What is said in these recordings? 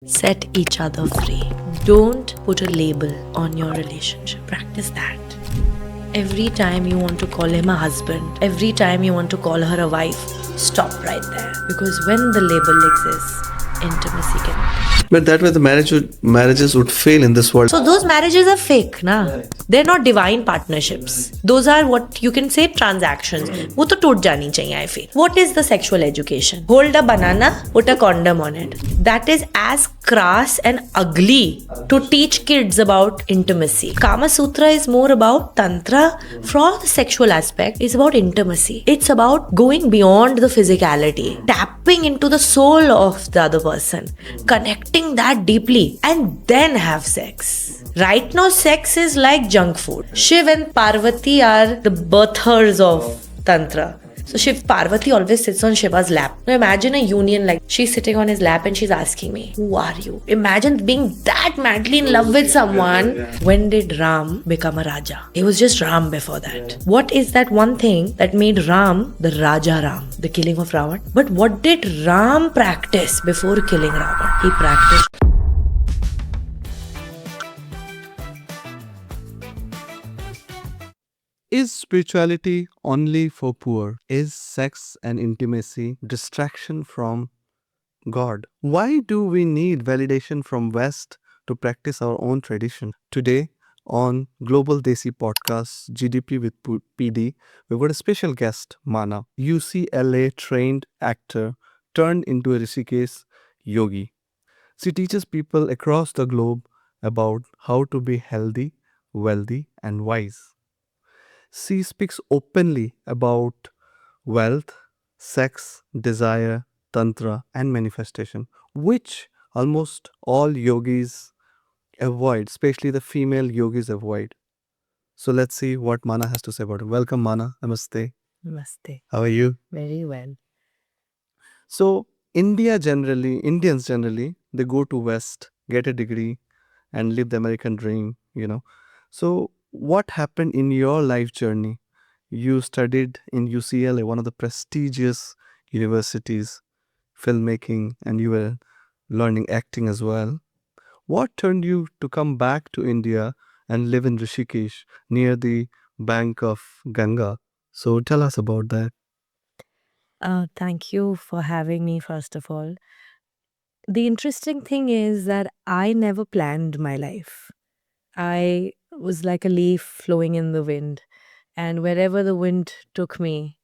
Set each other free. Don't put a label on your relationship. Practice that. Every time you want to call him a husband, every time you want to call her a wife, stop right there. Because when the label exists, intimacy cannot. But that way the marriages would fail in this world. So those marriages are fake, na? They're not divine partnerships. Those are what you can say transactions. वो तो टूट जानी चाहिए, I feel. What is the sexual education? Hold a banana, put a condom on it. That is as crass and ugly to teach kids about intimacy. Kama Sutra is more about tantra. For the sexual aspect, it's about intimacy. It's about going beyond the physicality, tapping into the soul of the other person, connecting that deeply, and then have sex. Right now, sex is like junk food. Shiv and Parvati are the birthers of Tantra. So Shiv Parvati always sits on Shiva's lap. Now imagine a union like she's sitting on his lap and she's asking me, "Who are you?" Imagine being that madly in love with someone. When did Ram become a Raja? He was just Ram before that. What is that one thing that made Ram the Raja Ram, the killing of Ravan? But what did Ram practice before killing Ravan? He practiced. Is spirituality only for poor? Is sex and intimacy distraction from God? Why do we need validation from West to practice our own tradition? Today on Global Desi Podcast GDP with PD, we've got a special guest, Mana, UCLA trained actor turned into a Rishikesh yogi. She teaches people across the globe about how to be healthy, wealthy, and wise. She speaks openly about wealth, sex, desire, tantra, and manifestation, which almost all yogis avoid, especially the female yogis avoid. So let's see what Mana has to say about it. Welcome, Mana. Namaste. Namaste. How are you? Very well. So Indians generally, they go to West, get a degree, and live the American dream. So what happened in your life journey? You studied in UCLA, one of the prestigious universities, filmmaking, and you were learning acting as well. What turned you to come back to India and live in Rishikesh near the bank of Ganga? So tell us about that. Thank you for having me, first of all. The interesting thing is that I never planned my life. I was like a leaf flowing in the wind, and wherever the wind took me,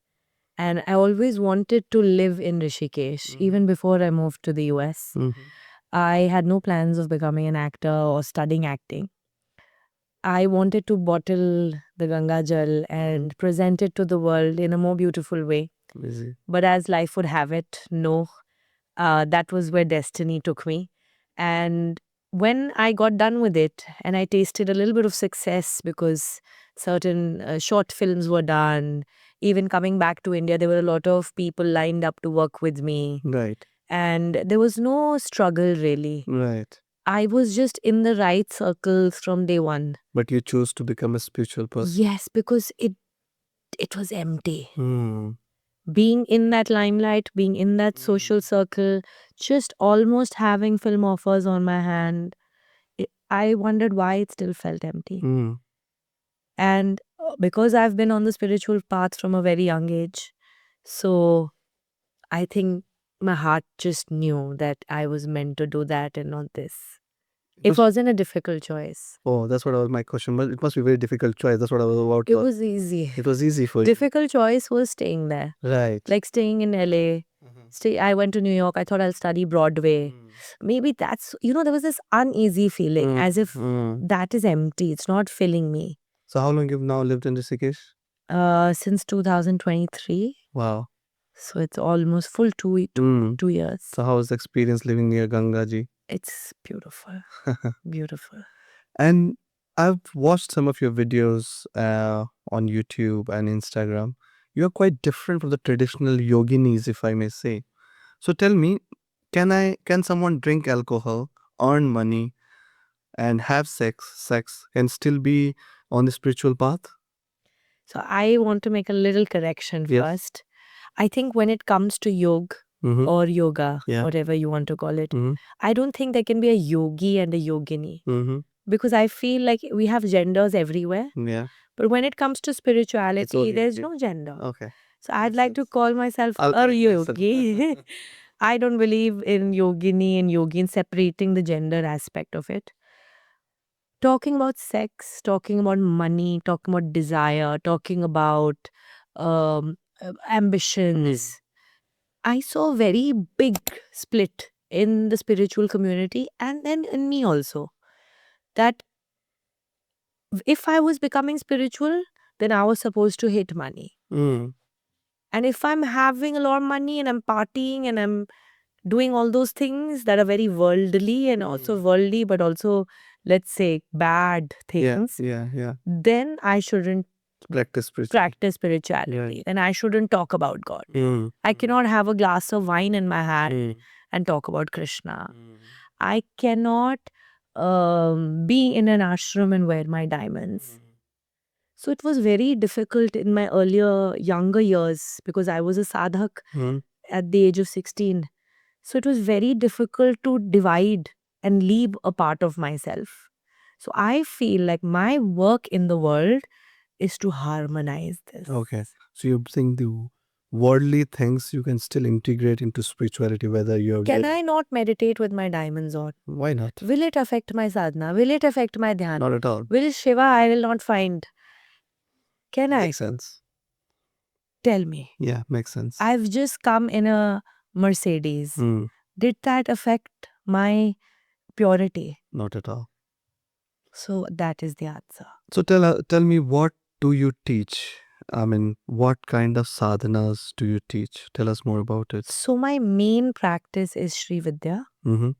and I always wanted to live in Rishikesh, even before I moved to the US. Mhm. I had no plans of becoming an actor or studying acting. I wanted to bottle the Ganga Jal and present it to the world in a more beautiful way. Busy. But as life would have it, no, that was where destiny took me. And when I got done with it and I tasted a little bit of success because certain short films were done, even coming back to India, there were a lot of people lined up to work with me. Right, And there was no struggle really. right. I was just in the right circles from day one. But you chose to become a spiritual person. Yes, because it was empty. Hmm. Being in that limelight, being in that social circle, just almost having film offers on my hand, I wondered why it still felt empty. Hmm. And because I've been on the spiritual path from a very young age, so I think my heart just knew that I was meant to do that and not this. It wasn't a difficult choice. Oh, that's what was my question. But it must be a very difficult choice. That's what I was about It to. was easy. It was easy for you. Difficult choice was staying there. Right. Like staying in LA. I went to New York. I thought I'll study Broadway. Maybe that's, there was this uneasy feeling as if that is empty. It's not filling me. So how long you've now lived in Rishikesh? Since 2023. Wow. So it's almost full 2 years. So how was the experience living near Ganga ji? It's beautiful. Beautiful. And I've watched some of your videos on YouTube and Instagram. You are quite different from the traditional yoginis, if I may say. So tell me, can someone drink alcohol, earn money, and have sex, and still be on the spiritual path? So I want to make a little correction Yes. first. I think when it comes to yoga, Mhm. or yoga, Yeah. whatever you want to call it. Mhm. I don't think there can be a yogi and a yogini Mhm. because I feel like we have genders everywhere. Yeah. But when it comes to spirituality, only- there's it- no gender. Okay. So I'd makes like to sense. call myself I'll a correct myself. yogi. I don't believe in yogini and yogin separating the gender aspect of it. Talking about sex, talking about money, talking about desire, talking about ambitions. I saw a very big split in the spiritual community and then in me also. That if I was becoming spiritual, then I was supposed to hate money. Mm. And if I'm having a lot of money and I'm partying and I'm doing all those things that are very worldly and also worldly, but also, let's say, bad Yeah. things, Yeah. Yeah. then I shouldn't Practice spiritual. practice spirituality. Then I shouldn't talk about God. Mm. I cannot have a glass of wine in my hand Mm. and talk about Krishna. Mm. I cannot be in an ashram and wear my diamonds. So it was very difficult in my younger years because I was a sadhak Mm. at the age of 16. So it was very difficult to divide and leave a part of myself. So I feel like my work in the world is to harmonize this. Okay. So you think the worldly things you can still integrate into spirituality, whether you're Can I not meditate with my diamonds on? Why not? Will it affect my sadhana? Will it affect my dhyan? Not at all. Will Shiva I will not find? Can I? Makes sense. Tell me. Yeah, makes sense. I've just come in a Mercedes. Mm. Did that affect my purity? Not at all. So that is the answer. So tell me, what do you teach? I mean, what kind of sadhanas do you teach? Tell us more about it. So my main practice is Sri Vidya. Mm-hmm.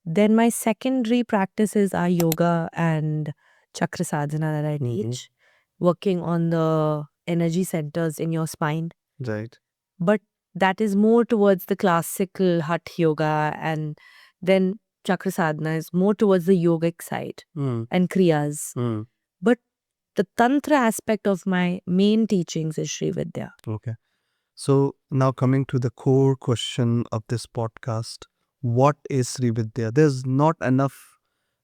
Then my secondary practices are yoga and chakra sadhana that I teach, working on the energy centers in your spine. Right. But that is more towards the classical Hatha yoga, and then chakra sadhana is more towards the yogic side Mm. and kriyas. Mm. But the tantra aspect of my main teachings is Sri Vidya. Okay. So now coming to the core question of this podcast, what is Sri Vidya? There's not enough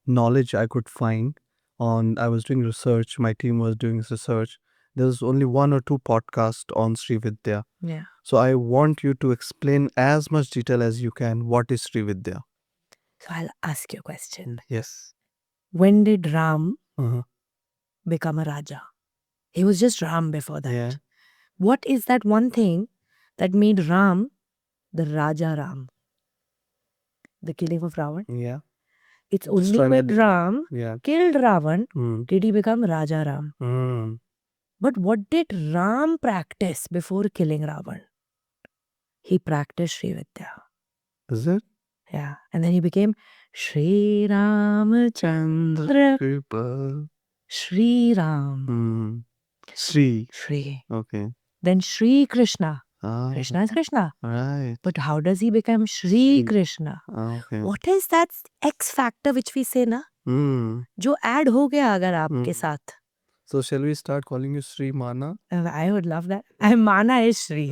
knowledge I could find on, I was doing research, my team was doing research. There's only one or two podcasts on Sri Vidya. Yeah. So I want you to explain as much detail as you can. What is Sri Vidya? So I'll ask you a question. Yes. When did Ram Uh-huh. become a Raja? He was just Ram before that. Yeah. What is that one thing that made Ram the Raja Ram? The killing of Ravan? Yeah. It's Just only trying when to- Ram Yeah. killed Ravan Mm. did he become Raja Ram. Mm. But what did Ram practice before killing Ravan? He practiced Sri Vidya. Is it? Yeah. And then he became Sri Ramachandra. Kripa. Sri Ram. Mm. Sri. Sri. Okay. Then Sri Krishna. Ah. Krishna is Krishna. Right. But how does he become Sri Krishna? Ah, okay. What is that X factor which we say na? Mm. जो add हो गया अगर आपके साथ. So shall we start calling you Sri Mana? I would love that. Mana is Shri.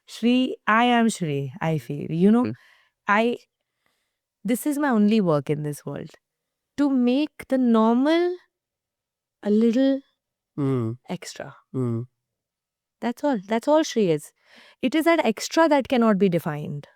Shri, I am Shri, I feel. You know, this is my only work in this world. To make the normal a little Mm. extra. Mm. That's all. That's all Shri is. It is that extra that cannot be defined.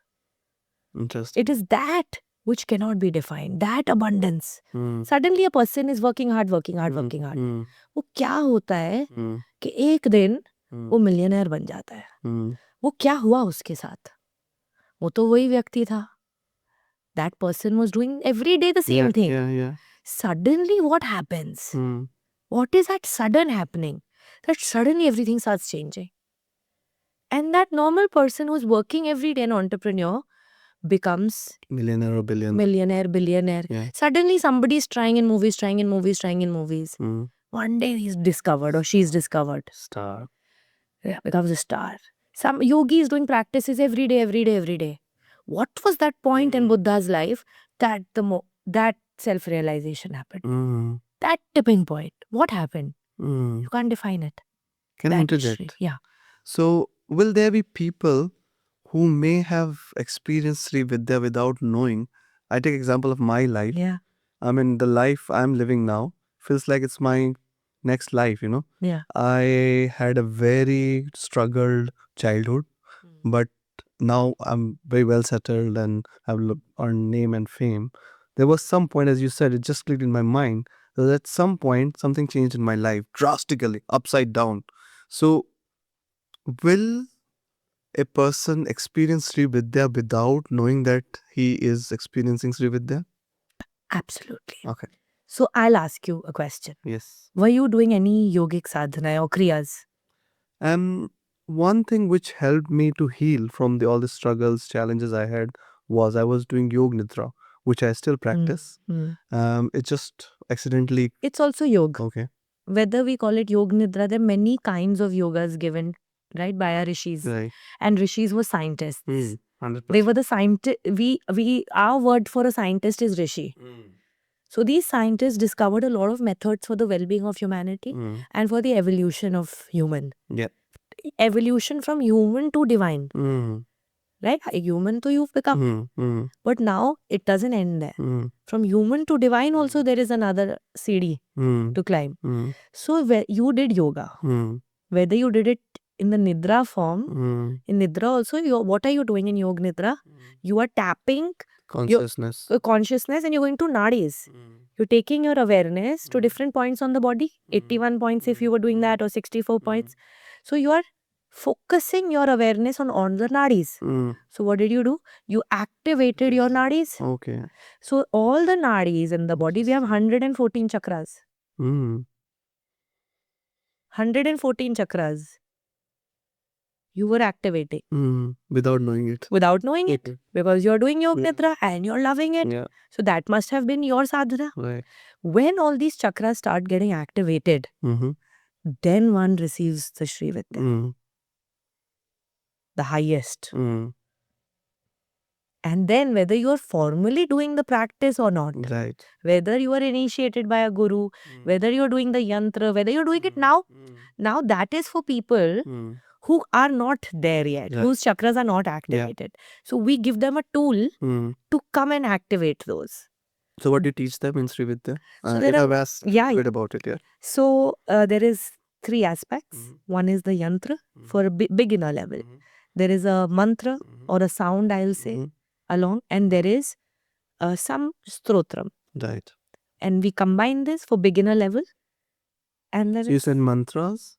Interesting. It is that which cannot be defined. That abundance. Mm. Suddenly a person is working hard. Mm. वो क्या होता है Mm. कि एक दिन Mm. वो millionaire बन जाता है. Mm. वो क्या हुआ उसके साथ? वो तो वही व्यक्ति था. That person was doing every day the same thing. Yeah. Suddenly what happens? Mm. What is that sudden happening? That suddenly everything starts changing. And that normal person who's working every day, an entrepreneur, becomes Millionaire or billion. millionaire, billionaire. Yeah. Suddenly somebody's trying in movies. Mm. One day he's discovered or she's discovered. Star. Yeah, becomes a star. Some yogi is doing practices every day. What was that point in Buddha's life that that self-realization happened? Mm. That tipping point. What happened? Mm. You can't define it. Can I That is interject? Shri. Yeah. So will there be people who may have experienced Sri Vidya without knowing. I take example of my life. Yeah. I mean, the life I'm living now feels like it's my next life, you know. Yeah. I had a very struggled childhood, but now I'm very well settled and have earned name and fame. There was some point, as you said, it just clicked in my mind that at some point something changed in my life drastically, upside down. So, will a person experience Sri Vidya without knowing that he is experiencing Sri Vidya? Absolutely. Okay. So I'll ask you a question. Yes. Were you doing any yogic sadhana or kriyas? One thing which helped me to heal from all the struggles, challenges I had was I was doing Yoga Nidra, which I still practice. It just accidentally. It's also yoga. Okay. Whether we call it yoga nidra, there are many kinds of yogas given, right, by our rishis. Right. And rishis were scientists. 100%. They were the scientist. Our word for a scientist is rishi. So these scientists discovered a lot of methods for the well-being of humanity and for the evolution of human. Yeah. Evolution from human to divine, right? A human to you've become. But now it doesn't end there. From human to divine also there is another CD to climb. So you did yoga. Whether you did it in the nidra form, in nidra also, what are you doing in yoga nidra? You are tapping Consciousness. consciousness and you're going to nadis. You're taking your awareness to different points on the body, 81 points if you were doing that, or 64 points. So you are focusing your awareness on the nadis. So what did you do? You activated your nadis. Okay. So all the nadis in the body, we have 114 chakras. 114 chakras. You were activating. Without knowing it. Without knowing it. Because you're doing yoga nidra and you're loving it. Yeah. So that must have been your sadhana. Right. When all these chakras start getting activated, then one receives the Sri Vidya. The highest. And then whether you are formally doing the practice or not, Right. whether you are initiated by a guru, whether you're doing the yantra, whether you're doing it now that is for people who are not there yet, whose chakras are not activated. So we give them a tool to come and activate those. So what do you teach them in Sri Vidya? So there I've asked a bit about it, yeah. So there is 3 aspects. One is the yantra for a beginner level. There is a mantra or a sound, I'll say, along, and there is some stotram. Right. And we combine this for beginner level. And then So you said mantras?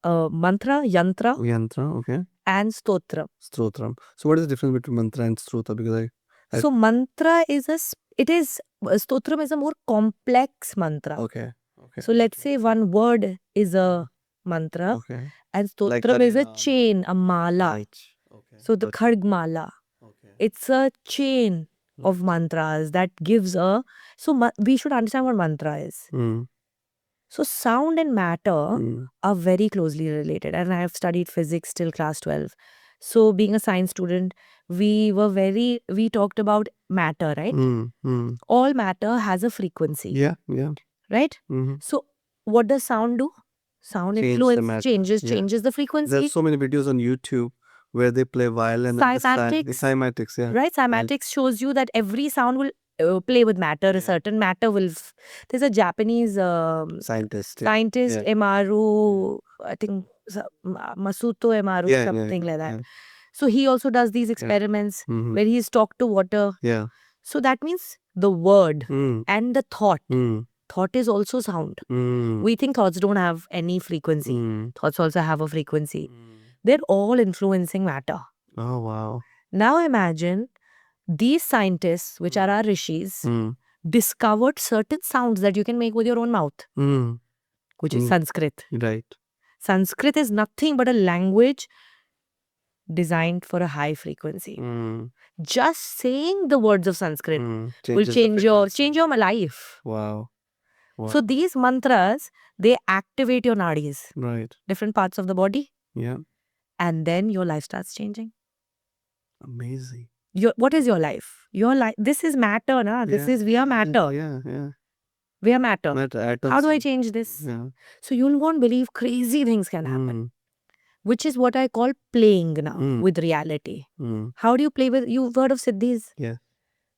Mantra, yantra, Yantra, okay. and stotram. Stotram. So what is the difference between mantra and strotra? Because So mantra is stotram is a more complex mantra. Okay. So let's say one word is a mantra and stotram is a chain, a mala. Right. Okay. So the khadg mala. It's a chain of mantras that gives a... So we should understand what mantra is. So sound and matter are very closely related. And I have studied physics till class 12. So being a science student, we talked about matter, right? All matter has a frequency. Yeah. Right? So what does sound do? Sound changes the frequency. There's so many videos on YouTube where they play violin. Cymatics, yeah. Right? Cymatics shows you that every sound will play with matter. A certain matter will... There's a Japanese scientist, Emaru, I think Masuto Emaru, something like that. So he also does these experiments where he's talked to water. Yeah. So that means the word and the thought. Thought is also sound. We think thoughts don't have any frequency. Thoughts also have a frequency. They're all influencing matter. Oh, wow. Now imagine these scientists, which are our rishis, discovered certain sounds that you can make with your own mouth, which is Sanskrit. Right. Sanskrit is nothing but a language designed for a high frequency. Just saying the words of Sanskrit will change your life. Wow. So these mantras, they activate your nadis. Right. Different parts of the body. Yeah. And then your life starts changing. Amazing. What is your life? Your life. This is matter, na? We are matter. Yeah. We are matter. Atoms. How do I change this? Yeah. So you won't believe crazy things can happen. which is what I call playing now Mm. with reality. Mm. How do you play with, you've heard of siddhis? Yeah.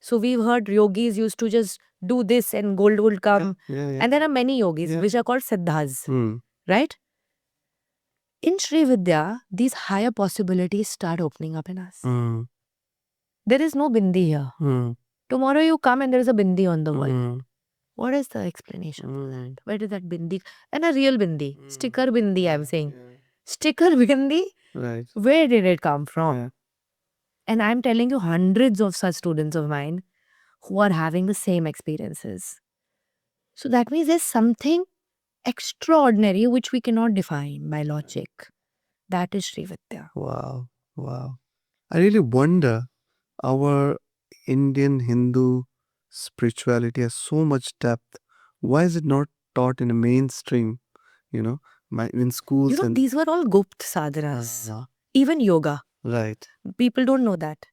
So we've heard yogis used to just do this and gold will come. Yeah. Yeah. And there are many yogis Yeah. which are called siddhas, Mm. right? In Sri Vidya, these higher possibilities start opening up in us. Mm. There is no bindi here. Mm. Tomorrow you come and there is a bindi on the wall. Mm. What is the explanation for Mm. that? Where did that bindi? And a real bindi, Mm. sticker bindi, I'm saying. Yeah. Sticker bindi, Right. where did it come from? Yeah. And I'm telling you, hundreds of such students of mine who are having the same experiences. So that means there's something extraordinary which we cannot define by logic. That is Sri Vidya. Wow. Wow. I really wonder, our Indian Hindu spirituality has so much depth. Why is it not taught in a mainstream, in schools You know, and these were all Gupt sadhanas. Uh, Even yoga. right. People don't know that.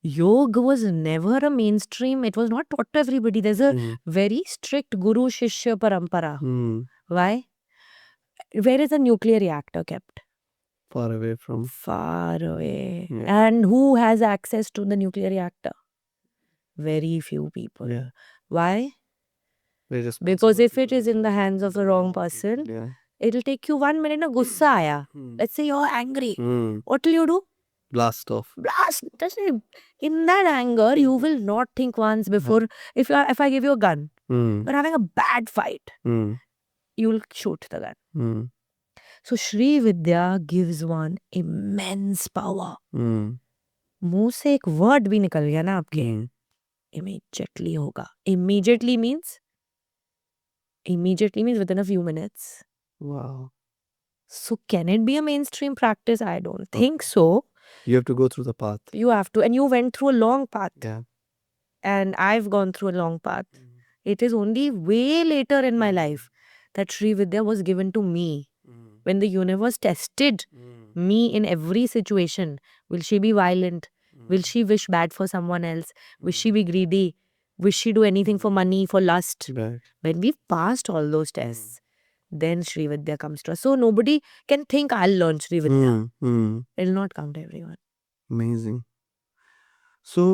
Yoga was never a mainstream. It was not taught to everybody. There's a Mm. very strict Guru Shishya Parampara. Mm. Why? Where is a nuclear reactor kept? Far away from. Far away. Yeah. And who has access to the nuclear reactor? Very few people. Yeah. Why? Very responsible Because if it people. is in the hands of the wrong person, Yeah. it'll take you 1 minute. Na gussa aaya. Mm. Let's say you're angry. Mm. What will you do? Blast off. Blast. In that anger, you will not think once before. If I give you a gun, Mm. you're having a bad fight, Mm. you'll shoot the gun. Mm. So Sri Vidya gives one immense power. Mm. मुंह से एक word भी निकल गया ना आपके, Mm. immediately होगा. Immediately means within a few minutes. Wow. So can it be a mainstream practice? I don't think so. You have to go through the path. You have to, and you went through a long path, Yeah. and I've gone through a long path. It is only way later in my life that Sri Vidya was given to me. Mm. When the universe tested Mm. me in every situation. Will she be violent? Will she wish bad for someone else? Will she be greedy? Will she do anything for money, for lust? Right. When we've passed all those tests, then Sri Vidya comes to us. So nobody can think I'll learn Sri Vidya. Mm. Mm. It'll not come to everyone. Amazing. So,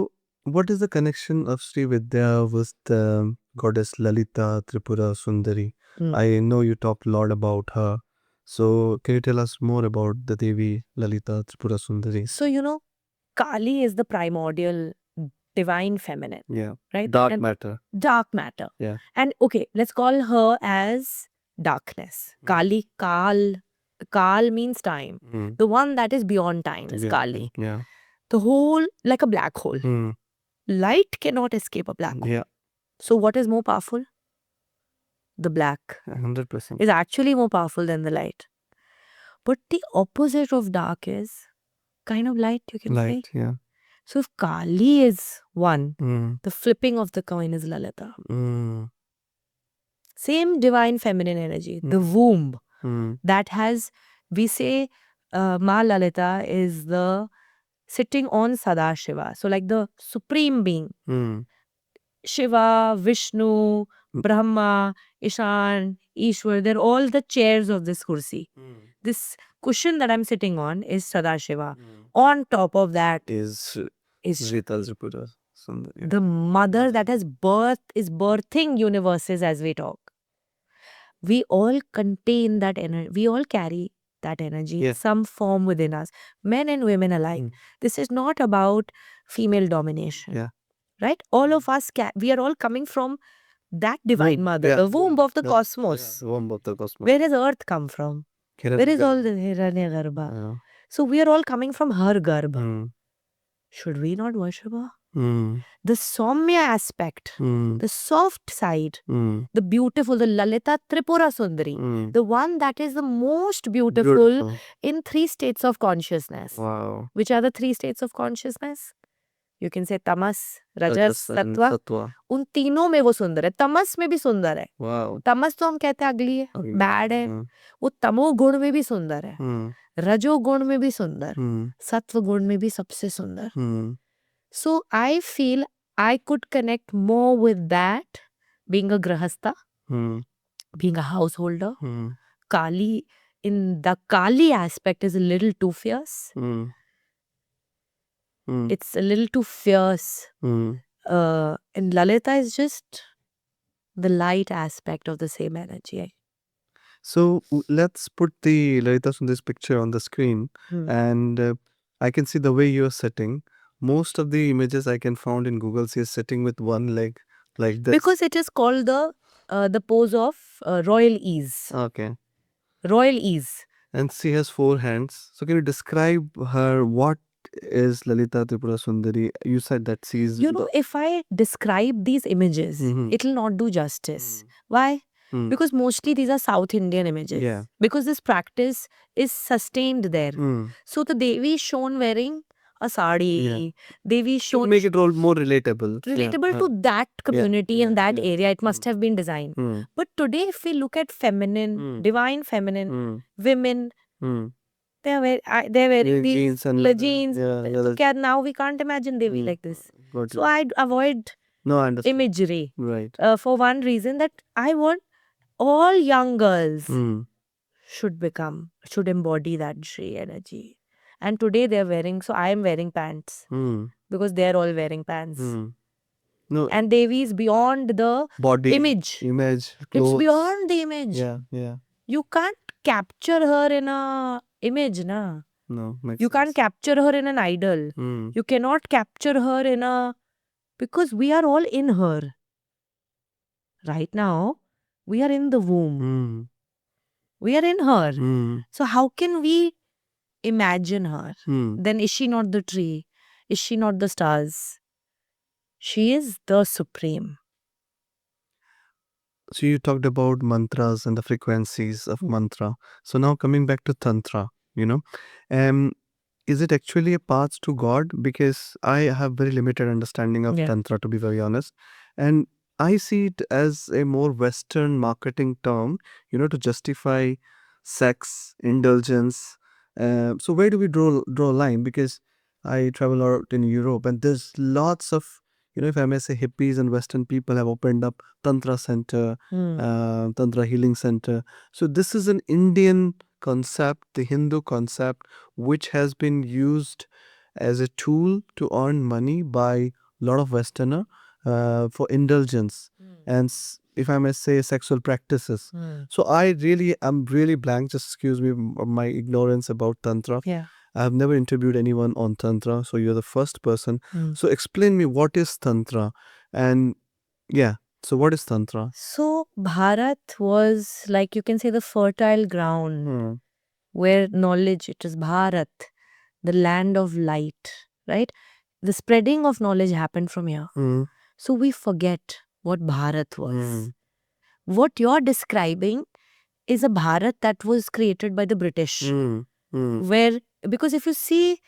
what is the connection of Sri Vidya with the goddess Lalita Tripura Sundari? Mm. I know you talked a lot about her. So, can you tell us more about the Devi Lalita Tripura Sundari? So, Kali is the primordial divine feminine, Yeah. right? Dark And matter. dark matter. Yeah. And okay, let's call her as darkness. Kali, Kal means time. Mm. The one that is beyond time is Yeah. Kali. Yeah. The whole, like a black hole. Mm. Light cannot escape a black hole. Yeah. So what is more powerful? The black 100%. is actually more powerful than the light. But the opposite of dark is kind of light, you can say. Light. Yeah. So if Kali is one, Mm. the flipping of the coin is Lalita. Mm. Same divine feminine energy, the womb Mm. that has, we say, Ma Lalita is the sitting on Sadashiva. So like the supreme being. Mm. Shiva, Vishnu, Brahma, Ishan, Ishwar, they're all the chairs of this kursi. Mm. This cushion that I'm sitting on is Sadashiva. On top of that Is is Rita Tripura Sundari. the mother that is birthing universes as we talk. We all contain that energy. We all carry that energy in Yeah. some form within us, men and women alike. Mm. This is not about female domination. Yeah. Right? All of us, we are all coming from that divine mother, Yeah. the womb of the Yeah. cosmos. Yeah. Womb of the cosmos. Where has earth come from? Where is all the Hiranyagarbha? Yeah. So we are all coming from her garbha. Mm. Should we not worship her? Mm. The Soumya aspect, Mm. the soft side, Mm. the beautiful, the Lalita Tripura Sundari, Mm. the one that is the most beautiful in 3 states of consciousness. Wow. Which are the 3 states of consciousness? You can say tamas, rajas, and sattva. Sattva. उन तीनों में वो सुंदर है. तमस में भी सुंदर है. Wow. तमस तो हम कहते हैं अगली है, Ugly. बैड है. Mm. वो तमो गुण में भी सुंदर है. Mm. रजो गुण में भी सुंदर. Mm. सत्व गुण में भी सबसे सुंदर. Mm. So I feel I could connect more with that, being a grahastha, Mm. being a householder. Mm. Kali in the Kali aspect is a little too fierce. Mm. Mm. It's a little too fierce. Mm. And Lalita is just the light aspect of the same energy. So let's put the Lalita Sundar's picture on the screen, Hmm. and I can see the way you're sitting. Most of the images I can found in Google, she is sitting with one leg like this. Because it is called the pose of royal ease. Okay. Royal ease. And she has 4 hands. So can you describe her? What is Lalita Tripura Sundari? You said that she is. You know, if I describe these images, Mhm. it'll not do justice. Mm. Why? Mm. Because mostly these are South Indian images. Yeah. Because this practice is sustained there. Mm. So the Devi is shown wearing a sari. Yeah. Devi is To shown make it all more relatable. relatable to that community and that yeah. area. It must have been designed. Mm. But today, if we look at feminine, Mm. divine feminine, Mm. women, Mm. they're wearing Yeah, these jeans and jeans. yeah, So leather- kya now we can't imagine Devi Mm. like this. Got So it. I'd avoid No, I understand. imagery Right. for one reason that I want all young girls Mm. should embody that Shri energy. And today they're wearing, so I am wearing pants Mm. because they're all wearing pants. Mm. No, And Devi is beyond the body image. image, It's clothes. beyond the image. Yeah, yeah. You can't capture her in a image, na. No, makes You can't sense. capture her in an idol. Mm. You cannot capture her in a, because we are all in her. Right now, we are in the womb. Mm. We are in her. Mm. So how can we imagine her? Mm. Then is she not the tree? Is she not the stars? She is the supreme. So you talked about mantras and the frequencies of mantra. So now coming back to tantra, is it actually a path to God? Because I have very limited understanding of Yeah. tantra, to be very honest, and I see it as a more Western marketing term, to justify sex, indulgence. So where do we draw a line? Because I travel out in Europe, and there's lots of, if I may say, hippies and Western people have opened up tantra center, tantra healing center. So this is an Indian concept, the Hindu concept, which has been used as a tool to earn money by a lot of Westerner for indulgence and, if I may say, sexual practices. So I'm really blank. Just excuse me my ignorance about tantra. Yeah. I have never interviewed anyone on tantra, so you're the first person. So explain me, what is tantra, and so what is tantra? So Bharat was, like, you can say, the fertile ground where knowledge, it is Bharat, the land of light, right? The spreading of knowledge happened from here. So we forget what Bharat was. What you're describing is a Bharat that was created by the British. Where, because if you see,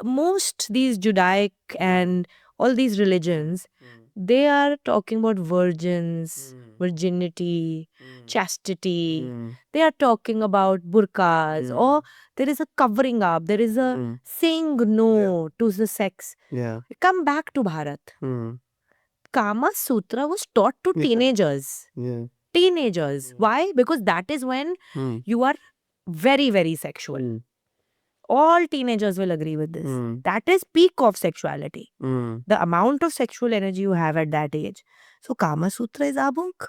most these Judaic and all these religions, they are talking about virgins, virginity, chastity. They are talking about burqas, or there is a covering up, there is a saying no to the sex. Yeah. Come back to Bharat. Kama Sutra was taught to Yeah. teenagers. Yeah. Teenagers. Why? Because that is when you are very, very sexual. All teenagers will agree with this. That is peak of sexuality. The amount of sexual energy you have at that age. So Kama Sutra is abunk.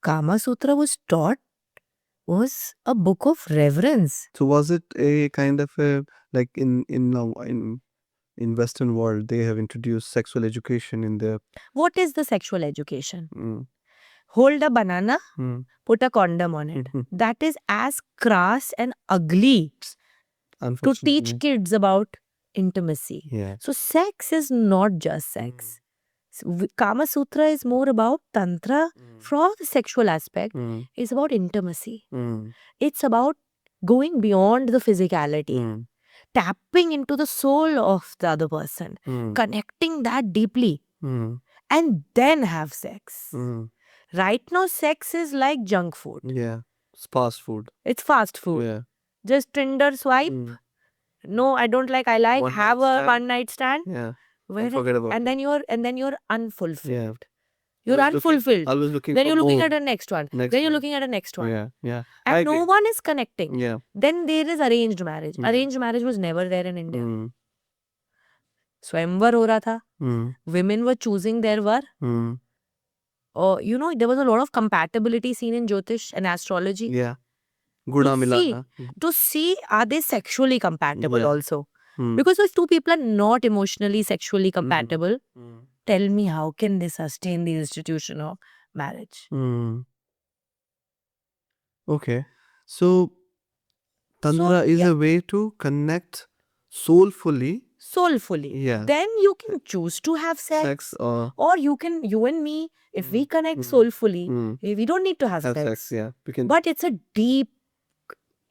Kama Sutra was a book of reverence. So was it a kind of a, like in Western world, they have introduced sexual education in their. What is the sexual education? Hold a banana, put a condom on it. That is as crass and ugly to teach kids about intimacy. Yeah. So sex is not just sex. Kama Sutra is more about tantra from the sexual aspect. It's about intimacy. It's about going beyond the physicality, tapping into the soul of the other person, connecting that deeply, and then have sex. Right now, sex is like junk food. Yeah. It's fast food. It's fast food. Yeah. Just Tinder swipe. No, I don't like. I like. One have night a stand. one night stand. Yeah. Where, forget about and then you're unfulfilled. Yeah. You're I was looking- unfulfilled. I was looking Then for you're looking more. at the next one. Next Then you're one. looking at the next one. Yeah, yeah. I And no agree. one is connecting. Yeah. Then there is arranged marriage. Mm. Arranged marriage was never there in India. Mm. स्वयंवर हो रहा था. Mm. Women were choosing their var. Mm. Or, you know, there was a lot of compatibility seen in Jyotish and astrology. Yeah. Guna To see, milana. to see are they sexually compatible Yeah. also. Mm. Because if two people are not emotionally, sexually compatible, Mm. tell me how can they sustain the institution of marriage? Mm. Okay. So Tantra is yeah. a way to connect soulfully. Soulfully. Yeah. Then you can choose to have sex. Sex or Or you and me, if we connect Mm. soulfully, Mm. we don't need to have have sex. sex. Yeah. We can. But it's a deep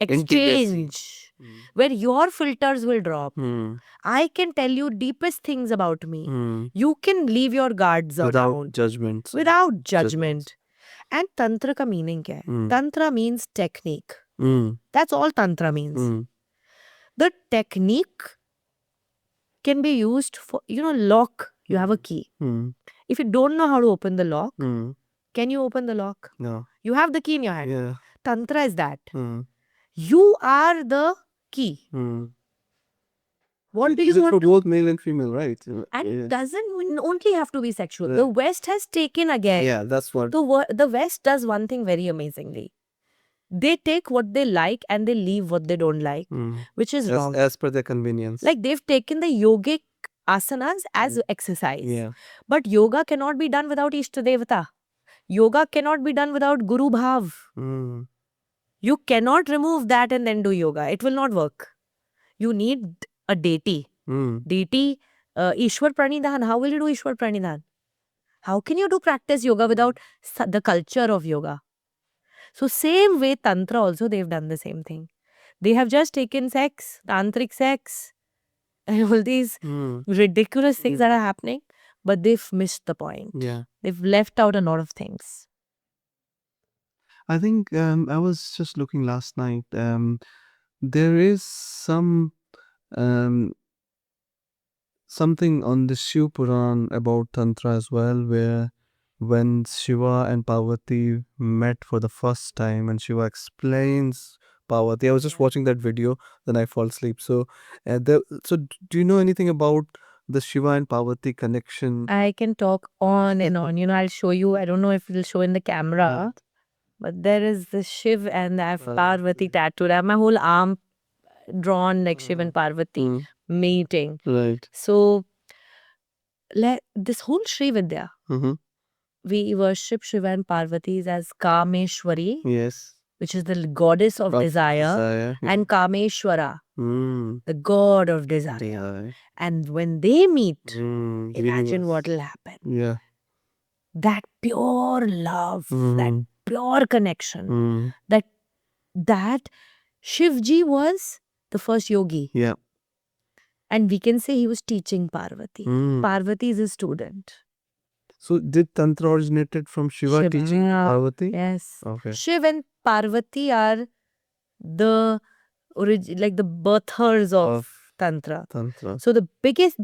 exchange Mm. where your filters will drop. Mm. I can tell you deepest things about me. Mm. You can leave your guards Without down judgments. without judgment. And Tantra ka meaning kya hai? Mm. Tantra means technique. Mm. That's all Tantra means. Mm. The technique can be used for, lock. You have a key. Mm. If you don't know how to open the lock, Mm. can you open the lock? No. You have the key in your hand. Yeah. Tantra is that. Mm. You are the key. Mm. What do Is you it for want to? both male and female, right? And yeah. it doesn't only have to be sexual. Yeah. The West has taken again. Yeah, that's what. The West does one thing very amazingly. They take what they like and they leave what they don't like, Mm. which is wrong. As per their convenience. Like they've taken the yogic asanas as exercise. Yeah. But yoga cannot be done without Ishta Devata. Yoga cannot be done without Guru Bhav. Mm. You cannot remove that and then do yoga. It will not work. You need a deity. Mm. Deity, Ishwar Pranidhan. How will you do Ishwar Pranidhan? How can you do practice yoga without the culture of yoga? So same way Tantra also, they've done the same thing. They have just taken sex, tantric sex, and all these Mm. ridiculous things that are happening, but they've missed the point. Yeah. They've left out a lot of things. I think I was just looking last night. There is something on the Shiv Puran about Tantra as well, where when Shiva and Parvati met for the first time and Shiva explains Parvati. I was just watching that video, then I fall asleep. So, do you know anything about the Shiva and Parvati connection? I can talk on and on. I'll show you. I don't know if it'll show in the camera, but there is the Shiv and the Parvati tattooed. I have my whole arm drawn like Shiv and Parvati meeting. Right. So, this whole Sri Vidya, Mm-hmm. we worship Shiva and Parvati as Kameshwari, Yes. which is the goddess of desire, and Kameshwara, the god of desire. Yeah. And when they meet, Mm. imagine what will happen. Yeah. That pure love, that pure connection, Mm. that Shivji was the first yogi. Yeah. And we can say he was teaching Parvati. Mm. Parvati is a student. So did Tantra originated from Shiva Shiva, teaching Parvati? Yes. Okay. Shiv and Parvati are the birthers of Tantra. Tantra. So the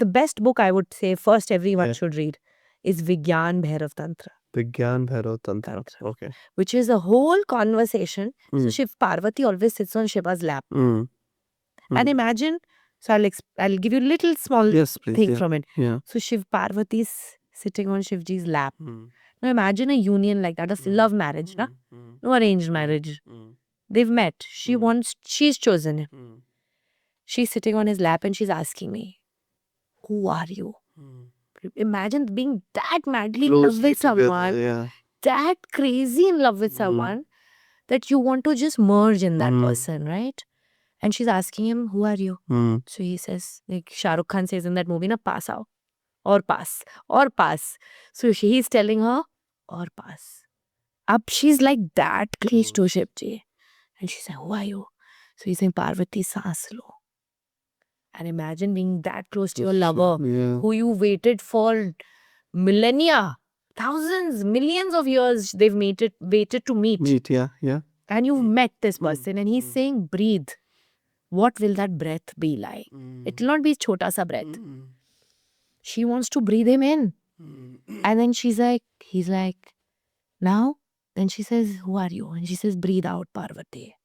best book I would say first everyone Yeah. should read is Vigyan Bhairav Tantra, The Gyan Bhairav Tantra. Tantra. Okay. which is a whole conversation. So Mm. Shiv Parvati always sits on Shiva's lap. Mm. And imagine, so I'll give you a little small Yes, please. thing Yeah. from it. Yeah. So Shiv Parvati is sitting on Shivji's lap. Mm. Now imagine a union like that, a love marriage, na? No arranged marriage. They've met. She's chosen him. She's sitting on his lap and she's asking me, who are you? Imagine being that madly in love with someone, Yeah. that crazy in love with someone, that you want to just merge in that person, right? And she's asking him, who are you? Mm. So he says, like Shah Rukh Khan says in that movie, na, pass out. Or pass. Or pass. So he's telling her, or pass. Up, she's like that close to Shivji. And she's like, who are you? So he's saying, Parvati, saans lo. And imagine being that close to your lover, Yeah. who you waited for millennia, thousands, millions of years they've waited to meet. Meet. Yeah. Yeah. And you've met this person and he's saying, breathe. What will that breath be like? It will not be chota sa breath. She wants to breathe him in. And then he's like, now? Then she says, who are you? And she says, breathe out, Parvati.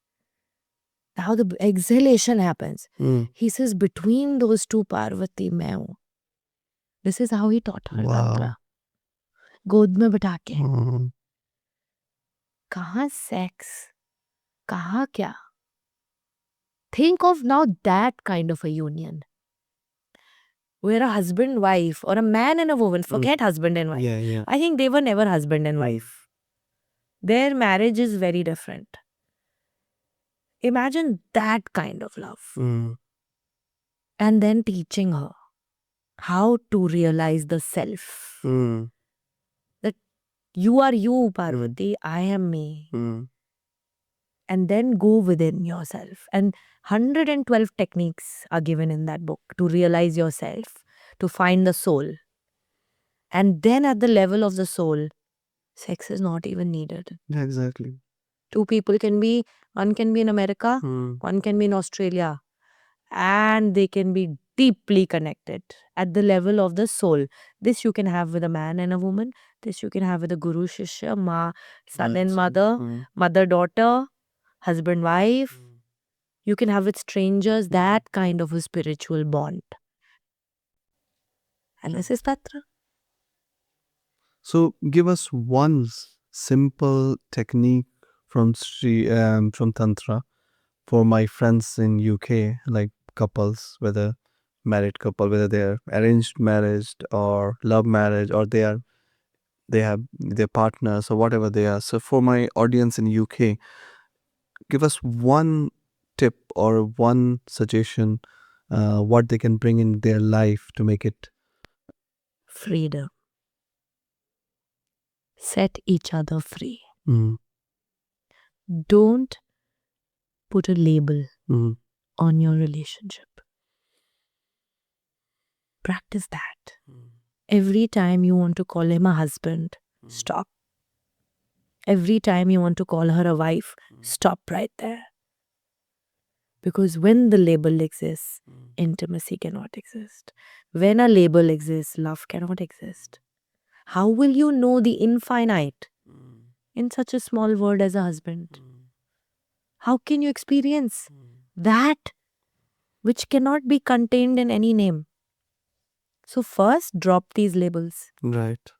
Now the exhalation happens. He says, between those two Parvati, main hu. This is how he taught her Wow. Tantra. गोद में बिठा के Mm. कहाँ sex, कहाँ क्या? Think of now that kind of a union. Where a husband, wife, or a man and a woman, forget husband and wife. Yeah, yeah. I think they were never husband and wife. Their marriage is very different. Imagine that kind of love. Mm. And then teaching her how to realize the self. Mm. That you are you, Parvati, I am me. Mm. And then go within yourself. And 112 techniques are given in that book to realize yourself, to find the soul. And then at the level of the soul, sex is not even needed. Yeah, exactly. Two people can be, one can be in America, Mm. one can be in Australia. And they can be deeply connected at the level of the soul. This you can have with a man and a woman. This you can have with a guru, shishya, ma, son and mother, mother, daughter, husband, wife. You can have with strangers that kind of a spiritual bond. And this is Tatra. So give us one simple technique from from Tantra for my friends in UK, like couples, whether married couple, whether they're arranged marriage or love marriage, or they have their partners or whatever they are. So for my audience in UK, give us one tip or one suggestion, what they can bring in their life to make it. Freedom. Set each other free. Mm. Don't put a label Mm. on your relationship. Practice that. Every time you want to call him a husband, stop. Every time you want to call her a wife, stop right there. Because when the label exists, intimacy cannot exist. When a label exists, love cannot exist. How will you know the infinite in such a small word as a husband? How can you experience that which cannot be contained in any name? So first, drop these labels Right.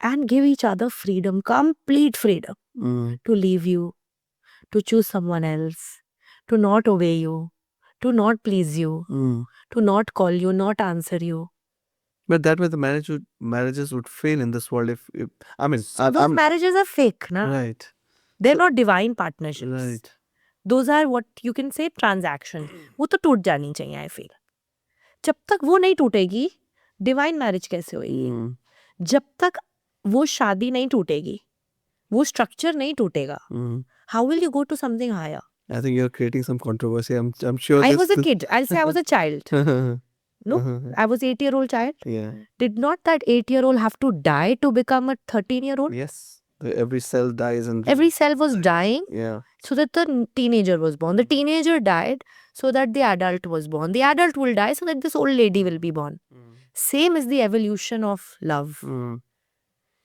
and give each other freedom, complete freedom Mm. to leave you, to choose someone else, to not obey you, to not please you, Mm. to not call you, not answer you. But that way the marriages would fail in this world if I mean Those marriages are fake, na? right. They're not divine partnerships. Right. Those are what you can say transactions. वो तो टूट जानी चाहिए, I feel. जब तक वो नहीं टूटेगी, divine marriage कैसे होगी? Mm. जब तक वो शादी नहीं टूटेगी, वो स्ट्रक्चर नहीं टूटेगा, Mm. how will you go to something higher? I think you're creating some controversy. I'm sure. I was a kid. I'll say I was a child. kid. No, I was 8-year-old child. Yeah. Did not that 8-year-old have to die to become a 13-year-old? Yes. Every cell dies and Every cell was dying yeah. so that the teenager was born. The teenager died so that the adult was born. The adult will die so that this old lady will be born. Same is the evolution of love. Mm.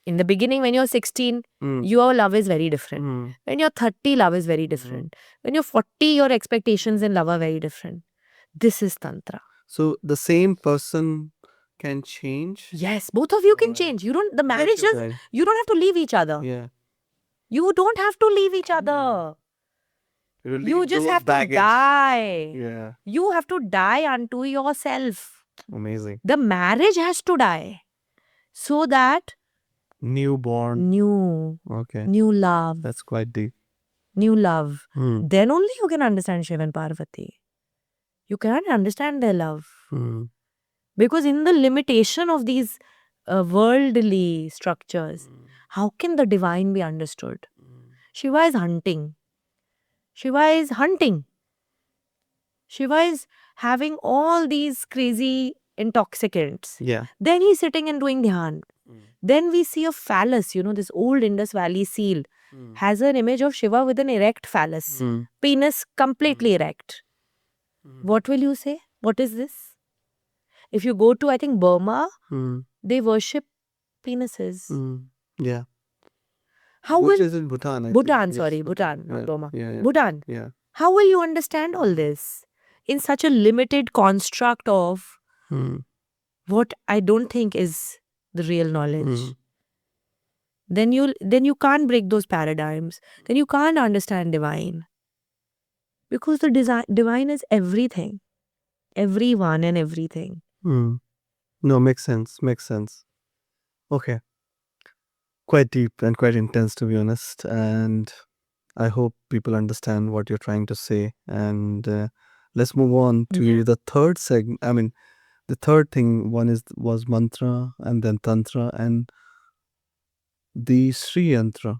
In the beginning, when you're 16, Mm. your love is very different. Mm. When you're 30, love is very different. When you're 40, your expectations in love are very different. This is Tantra. So the same person can change. Yes, both of you can change. You don't, the marriage is, Right. you don't have to leave each other. Yeah. You don't have to leave each other. will You leave just those have baggage. to die. Yeah. You have to die unto yourself. Amazing. The marriage has to die so that Newborn. new Okay. love, That's quite deep. new love. Mm. Then only you can understand Shiva and Parvati. You cannot understand their love. Mm. Because in the limitation of these worldly structures, how can the divine be understood? Shiva is hunting. Shiva is hunting. Shiva is having all these crazy intoxicants. Yeah. Then he's sitting and doing dhyan. Then we see a phallus, this old Indus Valley seal has an image of Shiva with an erect phallus. Mm. Penis completely erect. What will you say? What is this? If you go to, I think, Burma, Mm. they worship penises. Yeah. How Which will is in Bhutan, I Bhutan, think. sorry, Yes. Bhutan, not Yeah. Burma. Yeah. Bhutan. Yeah. How will you understand all this in such a limited construct of Mm. what I don't think is the real knowledge? Mm. Then you can't break those paradigms. Then you can't understand divine. Because the divine is everything. Everyone and everything. Mm. No, makes sense. Makes sense. Okay. Quite deep and quite intense, to be honest. And I hope people understand what you're trying to say. And let's move on to Yeah. the third segment. I mean, the third thing was mantra and then tantra and the Sri Yantra.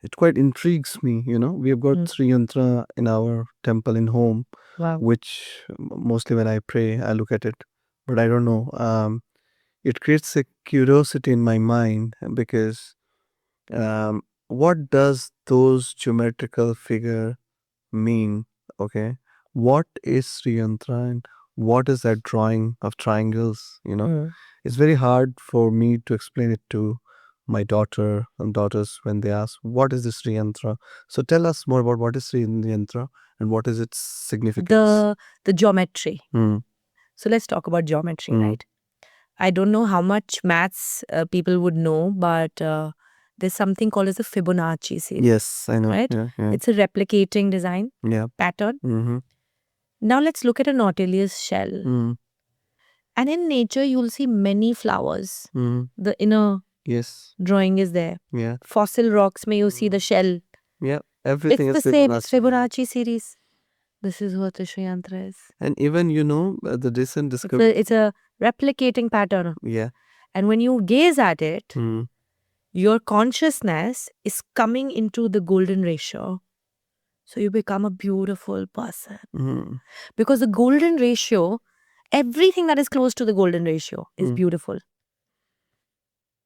It quite intrigues me. We have got Sri Yantra in our temple in home, Wow. which mostly when I pray, I look at it. But I don't know. It creates a curiosity in my mind because what does those geometrical figure mean? Okay, what is Sri Yantra and what is that drawing of triangles? It's very hard for me to explain it to my daughter and daughters when they ask, what is this Sri Yantra? So tell us more about what is Sri Yantra and what is its significance. The geometry. Hmm. So let's talk about geometry, Mm. right? I don't know how much maths people would know, but there's something called as a Fibonacci series. Yes, I know. Right? Yeah, yeah, It's a replicating design yeah. pattern. Mm-hmm. Now let's look at a Nautilus shell. Mm. And in nature, you'll see many flowers. Mm. The inner Yes. drawing is there. Yeah. Fossil rocks, may you see the shell. Yeah. Everything It's is the same. It's Fibonacci. Fibonacci series. This is what the Sri Yantra is. And even the recent discovery. It's a replicating pattern. Yeah. And when you gaze at it, Mm. your consciousness is coming into the golden ratio. So you become a beautiful person. Mm. Because the golden ratio, everything that is close to the golden ratio is beautiful.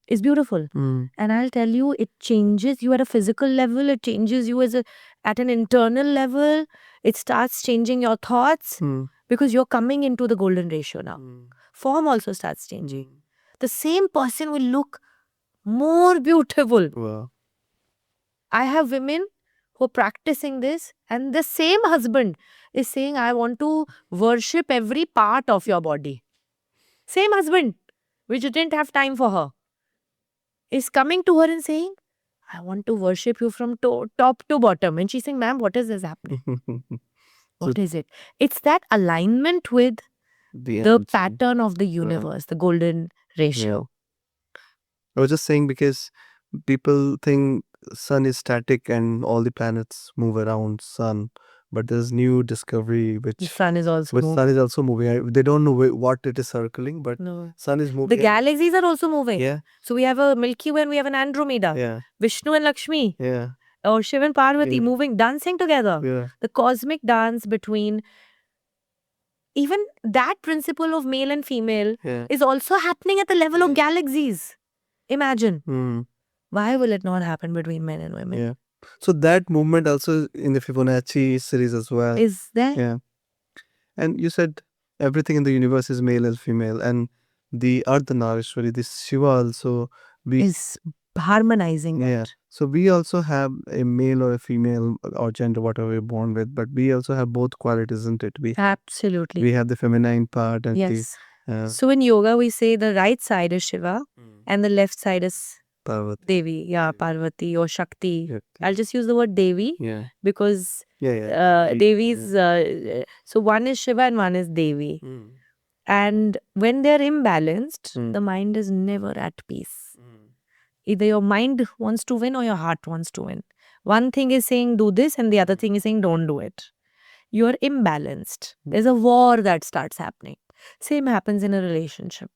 Is beautiful. Mm. And I'll tell you, it changes you at a physical level. It changes you at an internal level. It starts changing your thoughts Mm. because you're coming into the golden ratio now. Mm. Form also starts changing. The same person will look more beautiful. Wow. I have women who are practicing this, and the same husband is saying, I want to worship every part of your body. Same husband, which didn't have time for her, is coming to her and saying, I want to worship you from top to bottom. And she's saying, ma'am, what is this happening? What is it? It's that alignment with the energy. pattern of the universe, the golden ratio. I was just saying because people think sun is static and all the planets move around sun, but there's new discovery The which sun is also moving. sun is also moving. They don't know what it is circling, but No. sun is moving. The galaxies are also moving. Yeah. So we have a Milky Way and we have an Andromeda. Yeah. Vishnu and Lakshmi. Yeah. Or Shiv and Parvati Yeah. moving, dancing together. Yeah. The cosmic dance between even that principle of male and female Yeah. is also happening at the level of galaxies. Imagine. Mm. Why will it not happen between men and women? Yeah. So that movement also in the Fibonacci series as well. Is there? Yeah. And you said everything in the universe is male and female, and the Ardhanarishwari, this Shiva also Is harmonizing yeah. that. So we also have a male or a female or gender, whatever we're born with, but we also have both qualities, isn't it? Absolutely. We have the feminine part and Yes. the So in yoga, we say the right side is Shiva and the left side is Parvati. Devi. Yeah, Parvati or Shakti. Yeah. I'll just use the word Devi Yeah. because Yeah. Devi's. So one is Shiva and one is Devi. Mm. And when they're imbalanced, Mm. the mind is never at peace. Either your mind wants to win or your heart wants to win. One thing is saying do this and the other thing is saying don't do it. You're imbalanced. There's a war that starts happening. Same happens in a relationship.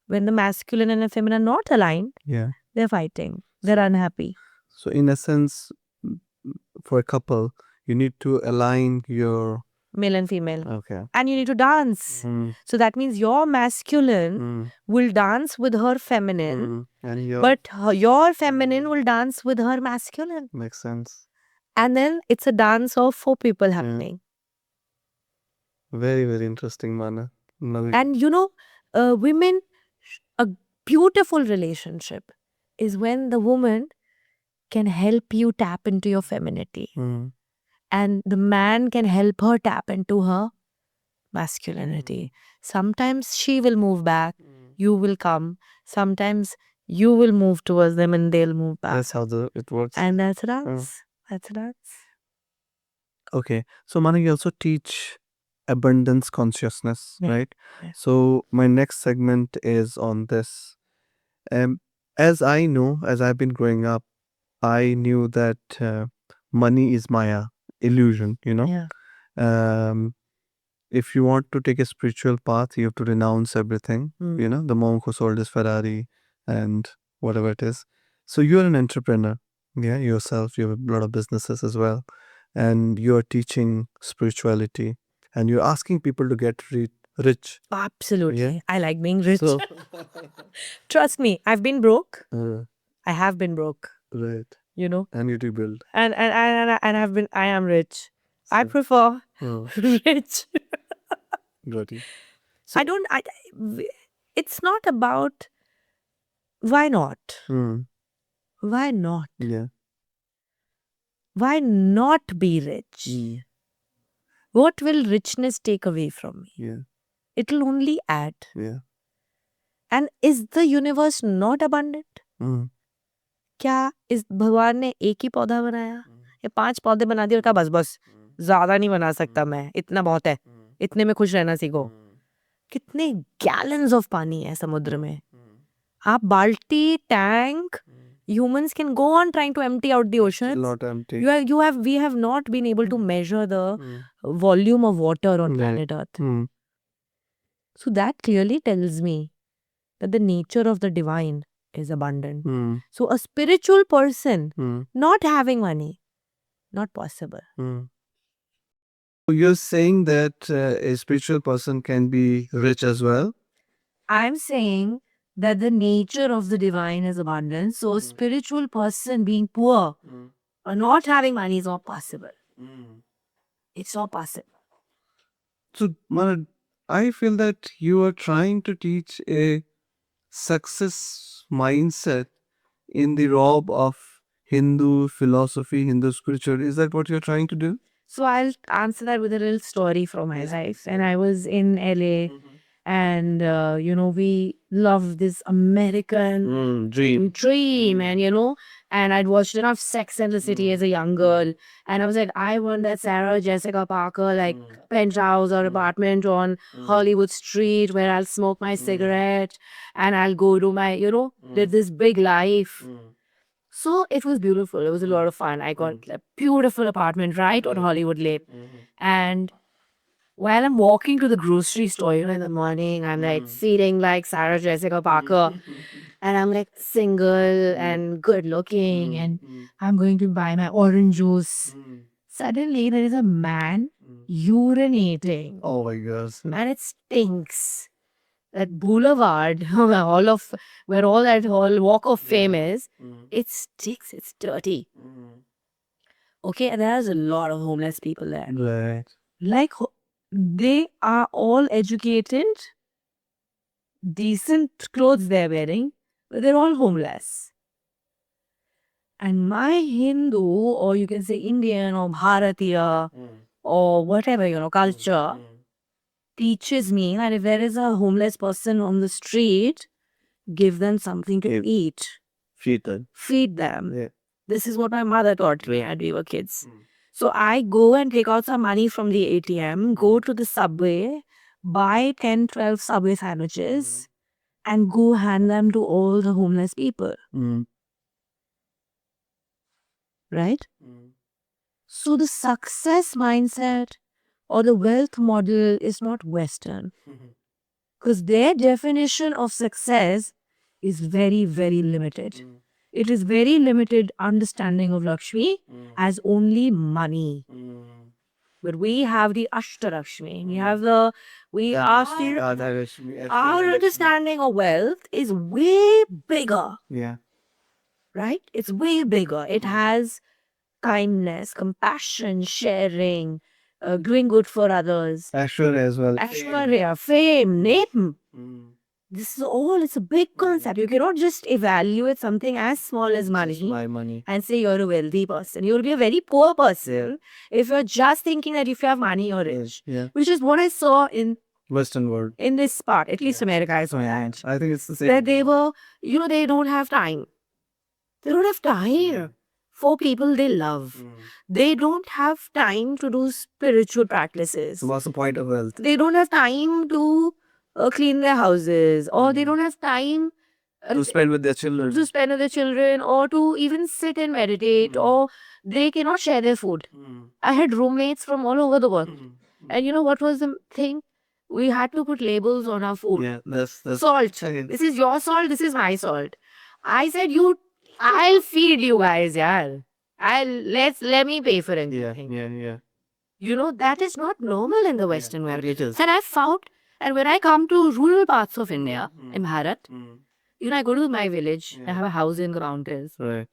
When the masculine and the feminine are not aligned, Yeah. they're fighting. They're unhappy. So in essence, for a couple, you need to align your Male and female. okay. And you need to dance. Mm. So that means your masculine Mm. will dance with her feminine, Mm. And your but your feminine will dance with her masculine. makes sense. And then it's a dance of four people happening. Very, very interesting, Mana. Love it. And women, beautiful relationship is when the woman can help you tap into your femininity Mm. and the man can help her tap into her masculinity. Sometimes she will move back, you will come. Sometimes you will move towards them and they'll move back. That's how it works. And that's dance. That's dance. Okay. So, Manu, you also teach abundance consciousness, Yeah. right? Yeah. So, my next segment is on this. As I know, as I've been growing up, I knew that money is Maya, illusion, Yeah. Um, if you want to take a spiritual path, you have to renounce everything. Mm. The monk who sold his Ferrari and whatever it is. So you're an entrepreneur, yeah, yourself. You have a lot of businesses as well, and you're teaching spirituality, and you're asking people to get rich. Absolutely. Yeah. I like being rich. So, Trust me, I've been broke. uh, I have been broke, right, you know. and you do build. And I've been I am rich. I prefer Oh, rich. got you. I don't it's not about why not? Mm, Why not? yeah. Why not be rich? Mm, What will richness take away from me? yeah. It'll only add. Yeah. And is the universe not abundant? Mm, क्या इस भगवान ने एक ही पौधा बनाया या 5 पौधे बना दिए और कहा बस बस ज्यादा नहीं बना सकता मैं, इतना बहुत है, इतने में खुश रहना सीखो. कितने गैलन्स ऑफ पानी है समुद्र में. आप बाल्टी, tank, humans can go on trying to empty out the still oceans. not empty. We have not been able to measure the volume of water on Right. planet Earth. Mm, So that clearly tells me that the nature of the divine is abundant. mm, So a spiritual person mm, not having money, not possible. mm. So you're saying that a spiritual person can be rich as well? I'm saying that the nature of the divine is abundant. So a spiritual person being poor or not having money is not possible. It's not possible. So, Manad, I feel that you are trying to teach a success mindset in the robe of Hindu philosophy, Hindu spirituality. Is that what you're trying to do? So I'll answer that with a little story from my life. And I was in LA and, we love this American dream and I'd watched enough Sex and the City as a young girl. And I was like, I want that Sarah Jessica Parker, like penthouse or apartment on Hollywood Street where I'll smoke my cigarette and I'll go to my, live this big life. So it was beautiful. It was a lot of fun. I got a beautiful apartment right on Hollywood Lake. And while I'm walking to the grocery store in the morning, I'm like feeling like Sarah Jessica Parker. And I'm like single and good looking. And I'm going to buy my orange juice. Suddenly, there is a man urinating. Oh my gosh. And it stinks. That boulevard, where all that whole walk of fame is, it stinks. It's dirty. Okay, and there's a lot of homeless people there. Right. Like, they are all educated, decent clothes they're wearing, but they're all homeless. And my Hindu, or you can say Indian or Bharatiya, or whatever, culture, teaches me that if there is a homeless person on the street, give them something to eat. Feed them. Feed them. Yeah. This is what my mother taught me when we were kids. So I go and take out some money from the ATM, go to the subway, buy 10, 12 subway sandwiches, and go hand them to all the homeless people. Mm. Right? So the success mindset or the wealth model is not Western. Because their definition of success is very, very limited. It is very limited understanding of Lakshmi as only money. But we have the Ashtalakshmi. Our understanding of wealth is way bigger. Yeah. Right? It's way bigger. It has kindness, compassion, sharing, doing good for others. Ashwar as well. Aishwarya, fame, name. This is all, it's a big concept. You cannot just evaluate something as small as money My money. and say you're a wealthy person. You'll be a very poor person if you're just thinking that if you have money, you're rich. Yeah. Which is what I saw Western world. in this part, at least America is on that. I think it's the same. That they were, they don't have time. They don't have time for people they love. They don't have time to do spiritual practices. So what's the point of wealth? They don't have time to clean their houses, or they don't have time To spend with their children. to spend with their children, or to even sit and meditate, or they cannot share their food. I had roommates from all over the world. And you know what was the thing? We had to put labels on our food. Yeah, that's Salt. Okay. This is your salt, this is my salt. I said, I'll feed you guys, yaar. Let me pay for anything. yeah. That is not normal in the Western world. And I found, and when I come to rural parts of India, in Bharat, I go to my village. I have a house in the mountains. Right.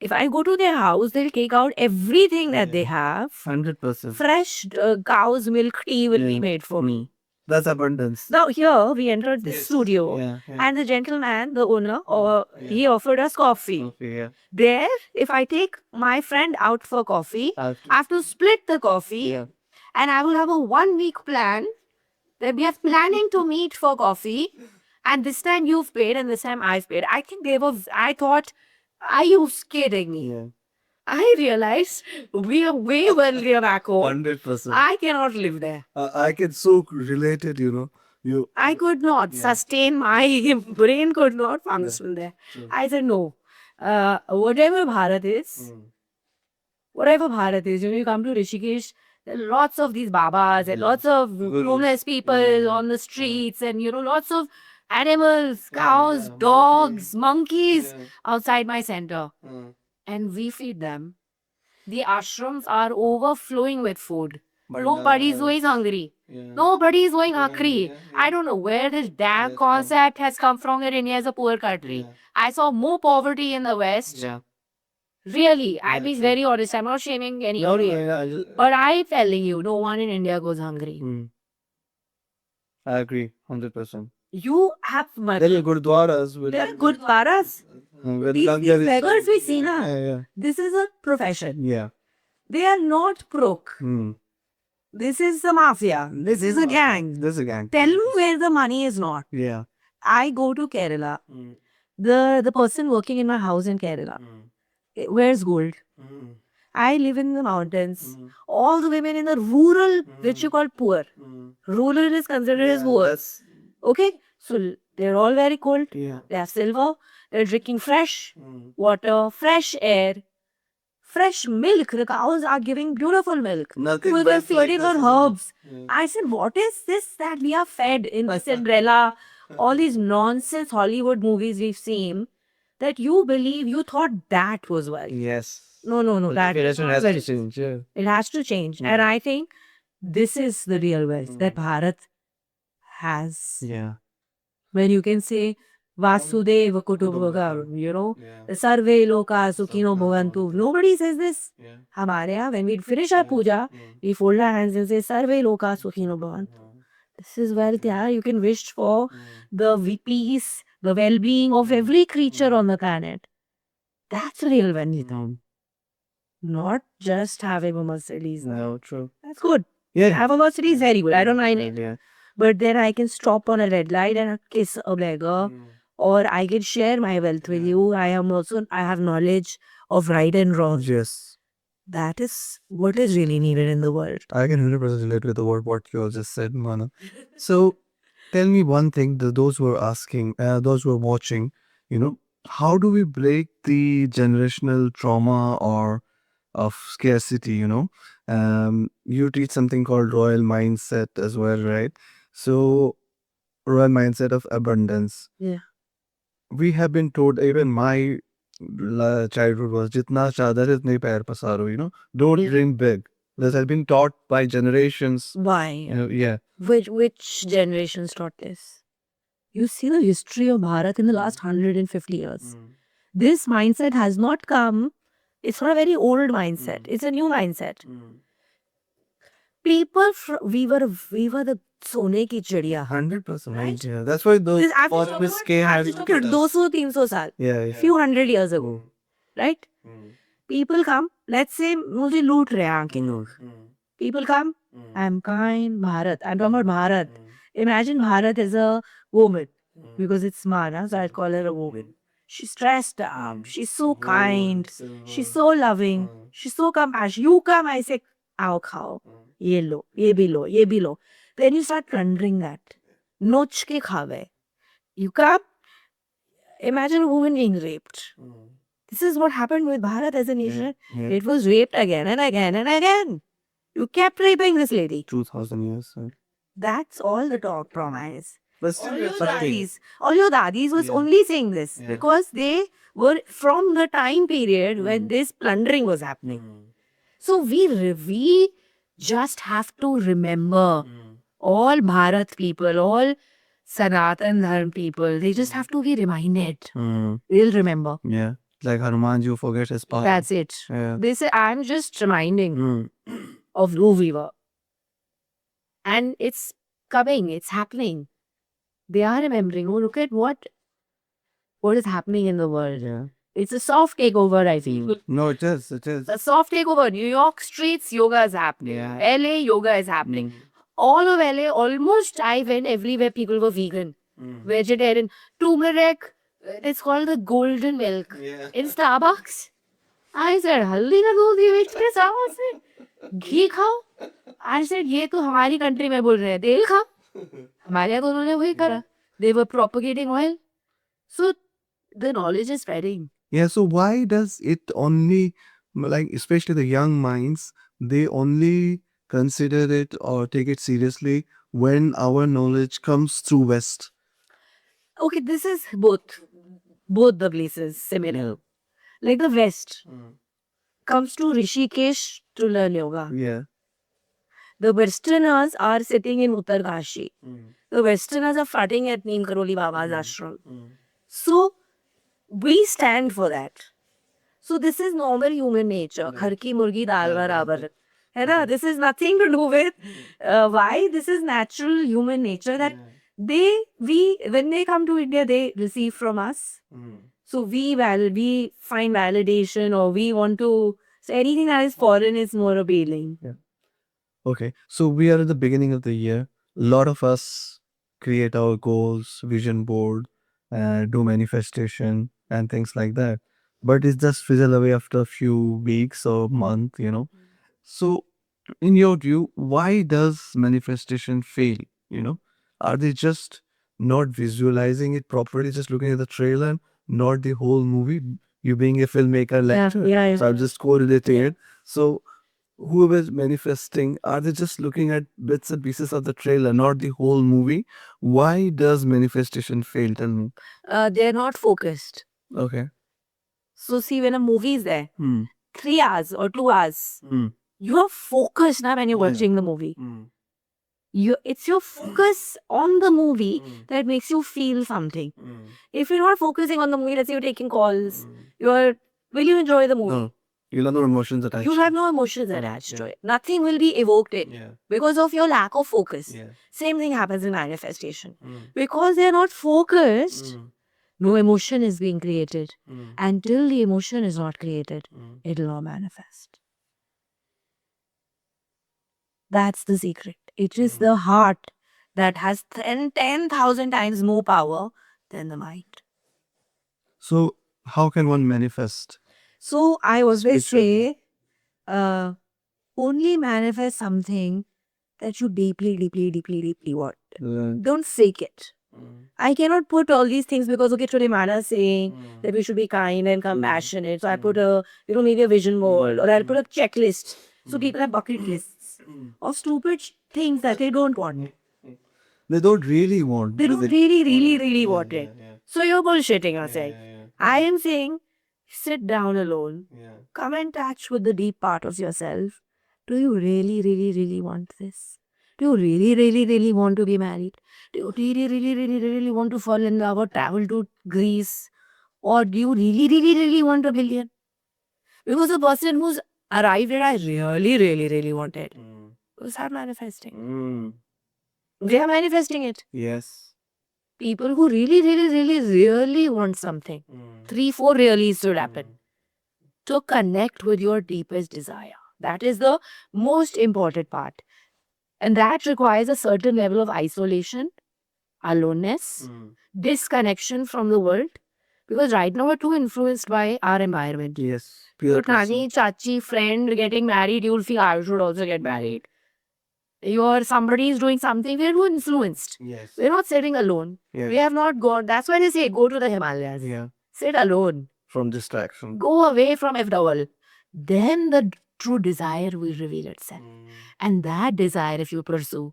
If I go to their house, they'll take out everything that they have. 100%. Fresh cow's milk tea will be made for me. That's abundance. Now here we entered this studio, Yeah. and the gentleman, the owner, he offered us coffee. Yeah. There, if I take my friend out for coffee, I have to split the coffee, Yeah. and I will have a 1 week plan that we are planning to meet for coffee, and this time you've paid and this time I've paid. I thought, are you kidding me? Yeah. I realized we are way wealthier back home. 100%. I cannot live there. I can so relate it, You. I could not sustain, my brain could not function there. I said, no. Whatever Bharat is, you come to Rishikesh, there are lots of these babas and lots of homeless people on the streets, and lots of animals, cows, dogs, monkeys outside my center. And we feed them. The ashrams are overflowing with food. Nobody's going hungry. Nobody's going hungry. I don't know where this damn concept has come from that India is a poor country. I saw more poverty in the West. Yeah. Really, I'll be very honest. I'm not shaming anybody. But I'm telling you, no one in India goes hungry. I agree. 100%. You have money. There are gurdwaras. There are gurdwaras. These beggars we see now. Yeah. This is a profession. Yeah. They are not crook. This is the mafia. This is a gang. This is a gang. Tell me where the money is not. Yeah. I go to Kerala. The person working in my house in Kerala wears gold. I live in the mountains. All the women in the rural, which you call poor. Rural is considered as poor. Okay? So they're all very cold. Yeah. They have silver. They're drinking fresh water, fresh air, fresh milk. The cows are giving beautiful milk. Nothing They're but feeding like on herbs. Yeah. I said, what is this that we are fed in Cinderella? All these nonsense Hollywood movies we've seen, that you thought that was wealth. Yes. No. That It is not has wealth. to change. Yeah. It has to change. And I think this is the real wealth that Bharat has. Yeah. When you can say, Vasudeva Kutumbakam, Sarve Loka Sukhino Bhavantu. Nobody says this. Hamare yahan, when we finish our puja, we fold our hands and say, Sarve Loka Sukhino Bhavantu. This is wealth, yeah. You can wish for the peace, the well-being of every creature on the planet. That's real wealth. Not just having a Mercedes. No, true. That's good. Yeah. Have a Mercedes, very good. I don't mind it. Yeah. But then I can stop on a red light and kiss a beggar. Or I can share my wealth with you. I have knowledge of right and wrong. Yes. That is what is really needed in the world. I can 100% relate with the word what you all just said, Mana. So, tell me one thing, those who are asking, those who are watching, how do we break the generational trauma or of scarcity, You teach something called royal mindset as well, right? So, royal mindset of abundance. Yeah. We have been told, even my childhood was, jitna chadar itne pair pasaro, Don't Yeah. dream big. This has been taught by generations. Why? Yeah. Which generations taught this? You see the history of Bharat in the last 150 years. This mindset has not come. It's not a very old mindset. It's a new mindset. People, we were the सोने की चिड़िया. 100%. Right? Yeah. That's why those This after Portuguese came after having 200-300 साल, Yeah, yeah. few hundred years ago, right? Mm. People come, let's say मुझे लूट रहे हैं आके लोग. People come, I'm kind, Bharat. I'm talking about Bharat. Imagine Bharat is a woman, because it's Mara, so I'd call her a woman. She's dressed up, she's so kind, she's so loving, she's so compassionate. You come, I say, आओ खाओ, ये लो, ये भी लो, ये भी लो. Then you start plundering that. नोच के खावे. You come, imagine a woman being raped. This is what happened with Bharat as a nation. Yeah. It was raped again and again and again. You kept raping this lady. 2000 years. Right? That's all the talk promise. But still, All your it's something. daddies, all your daddies was Yeah. only saying this Yeah. because they were from the time period when this plundering was happening. So we just have to remember all Bharat people, all Sanatan Dharm people. They just have to be reminded. We'll remember. Yeah. Like Hanuman, you forget his power. That's it. Yeah. They say I'm just reminding Mm. of who we were. And it's coming, it's happening. They are remembering. Oh, look at what is happening in the world. Yeah. It's a soft takeover, I feel. No, it is. It is. A soft takeover. New York streets, yoga is happening. Yeah. LA, yoga is happening. All of LA, almost I went everywhere people were vegan, vegetarian. Turmeric, it's called the golden milk. Yeah. In Starbucks. I said, हल्दी का दूध ये बेचते हैं Starbucks में. घी खाओ. I said, ये तो हमारी कंट्री में बोल रहे हैं. तेल खाओ. हमारे यहाँ तो उन्होंने वही करा. They were propagating oil. So the knowledge is spreading. Yeah, so why does it only, like, especially the young minds, they only consider it or take it seriously when our knowledge comes through West? Okay, this is both the places similar. Like the West comes to Rishikesh to learn yoga. Yeah. The Westerners are sitting in Uttarkashi. The Westerners are fighting at Neem Karoli Baba's ashram. So we stand for that. So this is normal human nature. Ghar ki murgi dal barabar. है ना? This is nothing to do with why. This is natural human nature that when they come to India, they receive from us. So we find validation, or we want to. So anything that is foreign is more appealing. Okay, so we are at the beginning of the year. A lot of us create our goals, vision board, do manifestation and things like that. But it just fizzle away after a few weeks or month, you know. So in your view, why does manifestation fail? You know, are they just not visualizing it properly, just looking at the trailer, not the whole movie? You being a filmmaker, lecturer, yeah. so I'm just correlating it. So whoever is manifesting, are they just looking at bits and pieces of the trailer, not the whole movie? Why does manifestation fail? Tell me. They're not focused. Okay. So see, when a movie is there, Hmm. 3 hours or 2 hours, Hmm. you are focused now when you're Yeah. watching the movie. Hmm. It's your focus on the movie that makes you feel something. If you're not focusing on the movie, let's say you're taking calls, will you enjoy the movie? No, you'll have no emotions attached. You have no emotions attached to it. Nothing will be evoked in Yeah. because of your lack of focus. Yeah. Same thing happens in manifestation. Mm. Because they're not focused, Mm. no emotion is being created. Mm. Until the emotion is not created, Mm. it'll not manifest. That's the secret. It is the heart that has 10,000 times more power than the mind. So, how can one manifest? So I always Spiritually. say, only manifest something that you deeply, deeply, deeply, deeply want. Don't fake it. I cannot put all these things because, okay, today Mana is saying that we should be kind and compassionate. So I put maybe a vision board, or I'll put a checklist. So people have bucket lists of stupid things that they don't want. They don't really want. They don't really, really, really want it. So you're bullshitting yourself. I am saying, sit down alone. Come in touch with the deep part of yourself. Do you really, really, really want this? Do you really, really, really want to be married? Do you really, really, really, really want to fall in love or travel to Greece? Or do you really, really, really want $1 billion? Because the person who's arrived at, I really, really, really wanted, will start manifesting. they are manifesting it. Yes. People who really want something, 3-4 reallys should happen to connect with your deepest desire. That is the most important part. And that requires a certain level of isolation, aloneness, disconnection from the world. Because right now we're too influenced by our environment. Yes. Your nani, chachi, friend getting married, you'll feel I should also get married. Your somebody is doing something, we're too influenced. Yes. We're not sitting alone. Yes. We have not gone. That's why they say go to the Himalayas. Yeah. Sit alone. From distraction. Go away from FWL. Then the true desire will reveal itself. And that desire, if you pursue,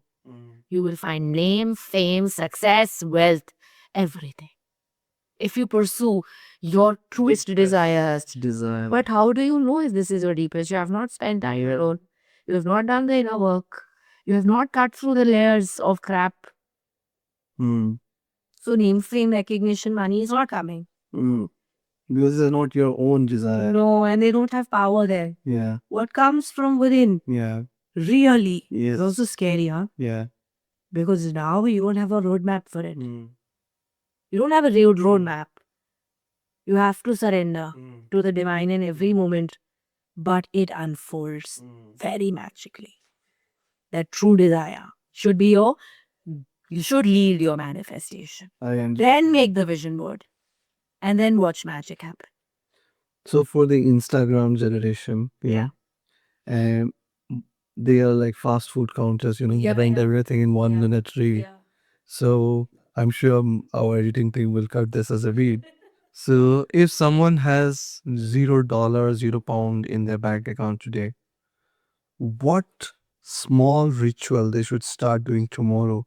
you will find name, fame, success, wealth, everything. If you pursue your truest desires. Desire. But how do you know if this is your deepest? You have not spent time alone. You have not done the inner work. You have not cut through the layers of crap. So name, fame, recognition, money is not coming. Because it's not your own desire. No, and they don't have power there. Yeah. What comes from within Yeah. really Yes. is also scary, huh? Yeah. Because now you don't have a roadmap for it. You don't have a real roadmap. You have to surrender to the divine in every moment. But it unfolds very magically. That true desire should be you should lead your manifestation. Then make the vision board. And then watch magic happen. So for the Instagram generation, Yeah. they are like fast food counters, Yeah, getting yeah. everything in 1 minute reel. Yeah. So I'm sure our editing team will cut this as a read. So if someone has $0, £0 in their bank account today, what small ritual they should start doing tomorrow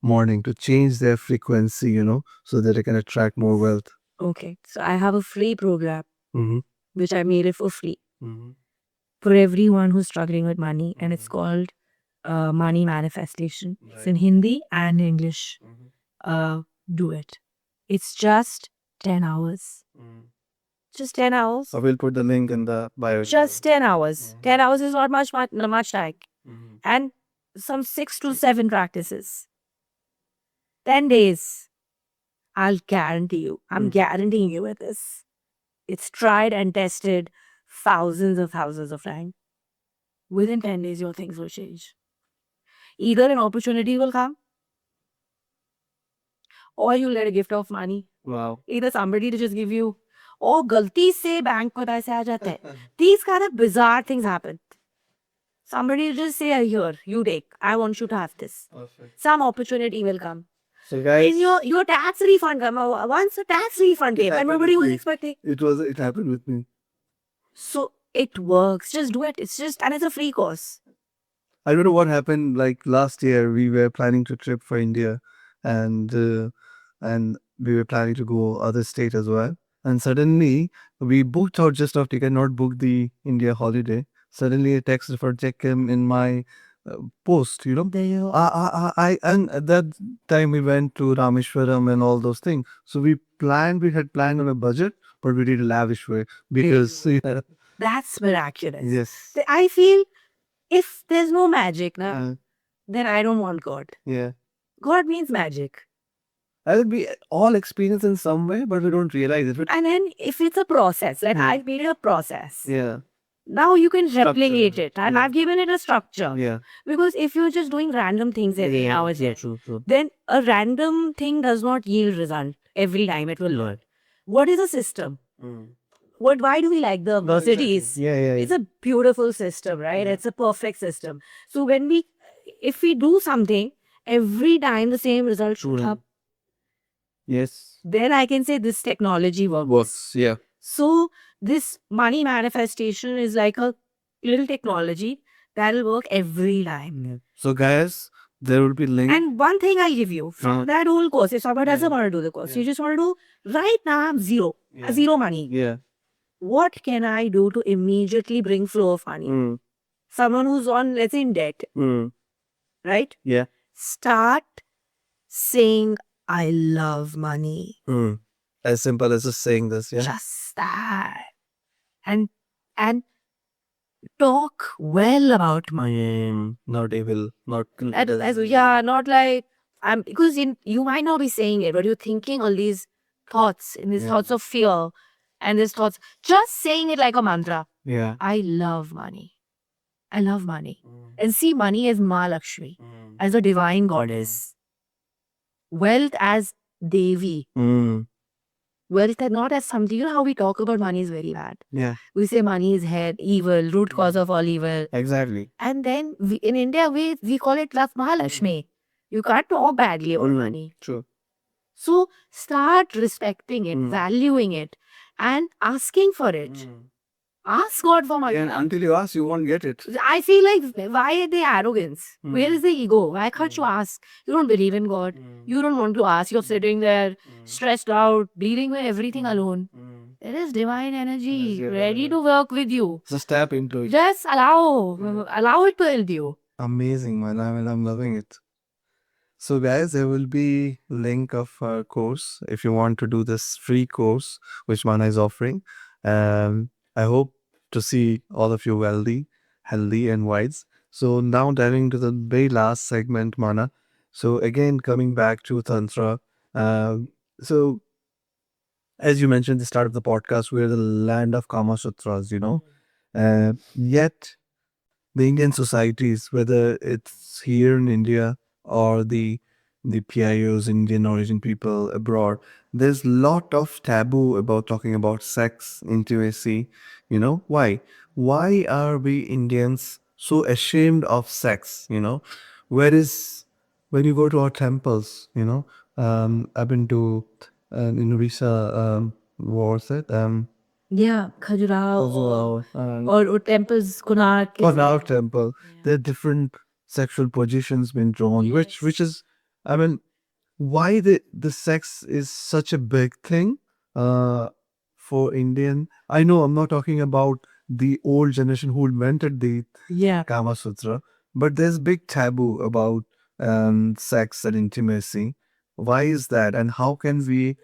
morning to change their frequency, so that they can attract more wealth? Okay. So I have a free program Mm-hmm. which I made it for free Mm-hmm. for everyone who's struggling with money. And it's called Money Manifestation. It's in Hindi and English. Do it. It's just 10 hours. Just 10 hours. So we'll put the link in the bio. Just 10 hours. 10 hours is not much time. And some 6 to 7 practices. 10 days. I'll guarantee you. I'm guaranteeing you with this. It's tried and tested thousands of times. Within 10 days, your things will change. Either an opportunity will come, or you'll get a gift of money. Wow. Either somebody to just give you, or galti se bank ko paise aa jata hai. These kind of bizarre things happen. Somebody will just say, here, you take. I want you to have this. Perfect. Some opportunity will come. So guys, In your tax refund come. Once a tax refund came, and nobody was expecting. it happened with me. So it works. Just do it. And it's a free course. I don't know what happened. Like last year, we were planning to trip for India, and we were planning to go other state as well. And suddenly, we booked our just off ticket, not booked the India holiday. Suddenly, a text for check came in my post. There you And at that time we went to Rameshwaram and all those things. So we had planned on a budget, but we did a lavish way because That's miraculous. yes, I feel if there's no magic, then I don't want God. yeah. God means magic. I would be all experience in some way, but we don't realize it. But And then if it's a process, like I've made it a process. yeah, Now you can Structure. replicate it. And Yeah. I've given it a structure. yeah. Because if you're just doing random things every hour, True. then a random thing does not yield result every time it will learn. What is a system? Why do we like the cities? Yeah. It's a beautiful system, right? It's a perfect system. So if we do something, every time the same result should up, Yes. then I can say this technology works. Works. Yeah. So this money manifestation is like a little technology that will work every time. So guys, there will be link. And one thing I give you from that whole course, if somebody doesn't want to do the course, you just want to do, right now I'm zero money. Yeah. What can I do to immediately bring flow of money? Someone who's let's say in debt, right? Yeah. Start saying, I love money. As simple as just saying this. Yeah. Just that. And talk well about money. Not evil, not Yeah, not like because you might not be saying it, but you're thinking all these thoughts and these thoughts of fear and these thoughts, just saying it like a mantra. Yeah. I love money. I love money. And see money as Ma Lakshmi, as a divine goddess. Wealth as Devi. Wealth not as something. You know how we talk about money is very bad. Yeah. We say money is head, evil, root cause of all evil. Exactly. And then in India, we call it Love Mahalakshmi. You can't talk badly about money. True. So start respecting it, valuing it, and asking for it. Ask God for money. And until you ask, you won't get it. I feel like, why are they arrogance? Where is the ego? Why can't you ask? You don't believe in God. You don't want to ask. You're sitting there, stressed out, dealing with everything alone. There is divine energy ready to work with you. Just tap into it. Just allow it to help you. Amazing, man. I mean, I'm loving it. So, guys, there will be link of our course if you want to do this free course which Mana is offering. I hope to see all of you wealthy, healthy, and wise. So now diving into the very last segment, Mana. So again, coming back to Tantra. So as you mentioned at the start of the podcast, we're the land of Kama Sutras, you know. Yet the Indian societies, whether it's here in India or the PIOs, Indian origin people abroad, there's lot of taboo about talking about sex, intimacy. You know why? Why are we Indians so ashamed of sex? You know, whereas when you go to our temples, you know, I've been to in Orissa, what was it? Yeah, Khajuraho And or temples, Konark. on our temple, there are different sexual positions been drawn, which is, I mean, why the sex is such a big thing for Indian. I know I'm not talking about the old generation who invented the Yeah. Kama Sutra, but there's big taboo about sex and intimacy. Why is that, and how can we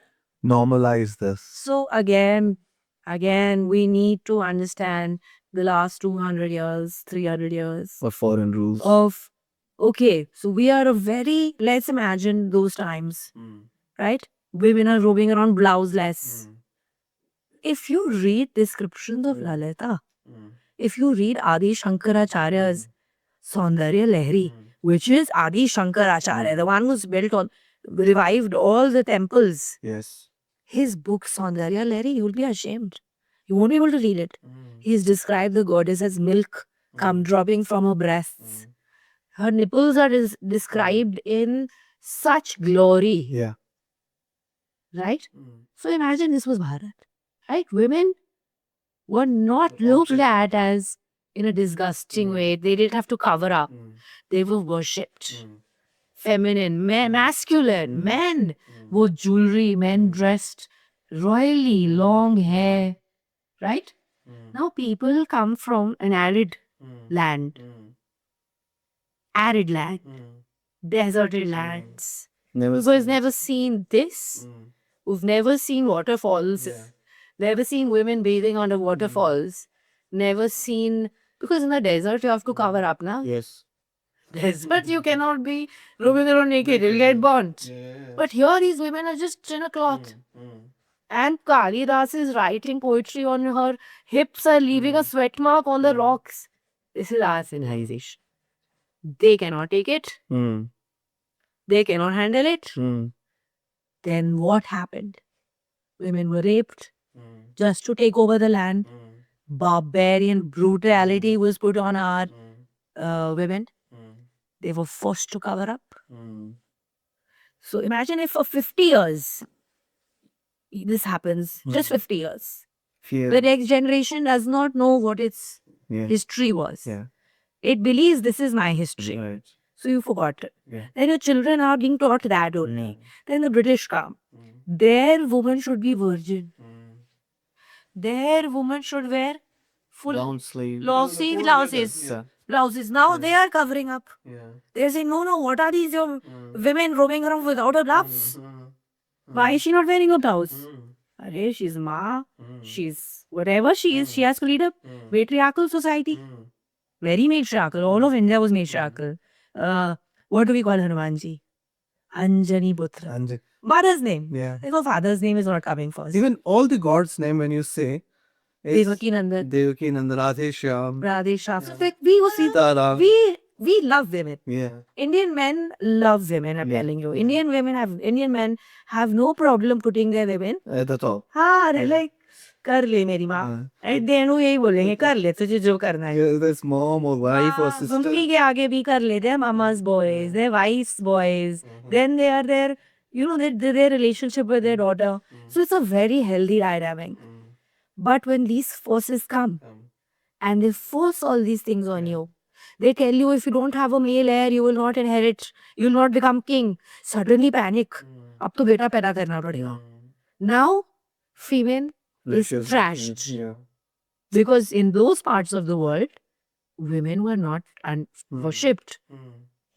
normalize this? So again, we need to understand the last 200 years, 300 years For foreign rules. of, okay, so we are let's imagine those times, right? Women are roaming around blouseless. If you read descriptions of Lalita, if you read Adi Shankaracharya's Saundarya Lahari, which is Adi Shankaracharya, the one who's revived all the temples, Yes. his book Saundarya Lahari, you will be ashamed. You won't be able to read it. He's described the goddess as milk come dropping from her breasts. Her nipples are described in such glory, Yeah. right? So imagine this was Bharat, right? Women were not looked at as in a disgusting way. They didn't have to cover up. They were worshipped. Feminine, masculine, men wore jewelry, men dressed royally, long hair, right? Now people come from an arid land, deserted lands. Who's never seen this? Who've never seen waterfalls, never seen women bathing under waterfalls, never seen, because in the desert you have to cover up now. Yes. Desert you cannot be roaming around naked, you'll get burnt. But here these women are just in a cloth. And Kalidas is writing poetry on her hips are leaving a sweat mark on the rocks. This is our civilization. They cannot take it. They cannot handle it. Then what happened? Women were raped just to take over the land. Barbarian brutality was put on our women. They were forced to cover up. So imagine if for 50 years this happens, just 50 years. The next generation does not know what its history was. Yeah. It believes this is my history. Right. So you forgot it. Yeah. Then your children are being taught that only. Then the British come. Their woman should be virgin. Their woman should wear full Long sleeve. blouses. Yeah. Blouses. Now they are covering up. Yeah. They're saying, no, what are these your women roaming around without a blouse? Why is she not wearing a blouse? Arey, she's ma, she's whatever she is, she has to lead a matriarchal society. Very matriarchal. All of India was matriarchal. What do we call Hanumanji? Anjani Putra. And Mother's name. yeah. If her father's name is not coming first. Even all the gods' name when you say is Devaki Nandan, Devaki Nanda, Radhe Shyam, Radhe Shyam. So like we will see Sitaram. we love women. Yeah. Indian men love women, I'm telling you. Indian men have no problem putting their women. That's all. हाँ, they're like कर ले मेरी माँ. At the end वो यही बोलेंगे कर ले तुझे जो करना है. Yeah, there's mom or wife or sister. Mummy के आगे भी कर ले. They're mama's boys, they're wife's boys. Then they are their, you know, their relationship with their daughter. So it's a very healthy dynamic. But when these forces come and they force all these things on you, they tell you if you don't have a male heir, you will not inherit, you will not become king. Suddenly panic. अब तो बेटा पैदा करना पड़ेगा. Now, female is trashed. Yeah. Because in those parts of the world, women were not worshipped.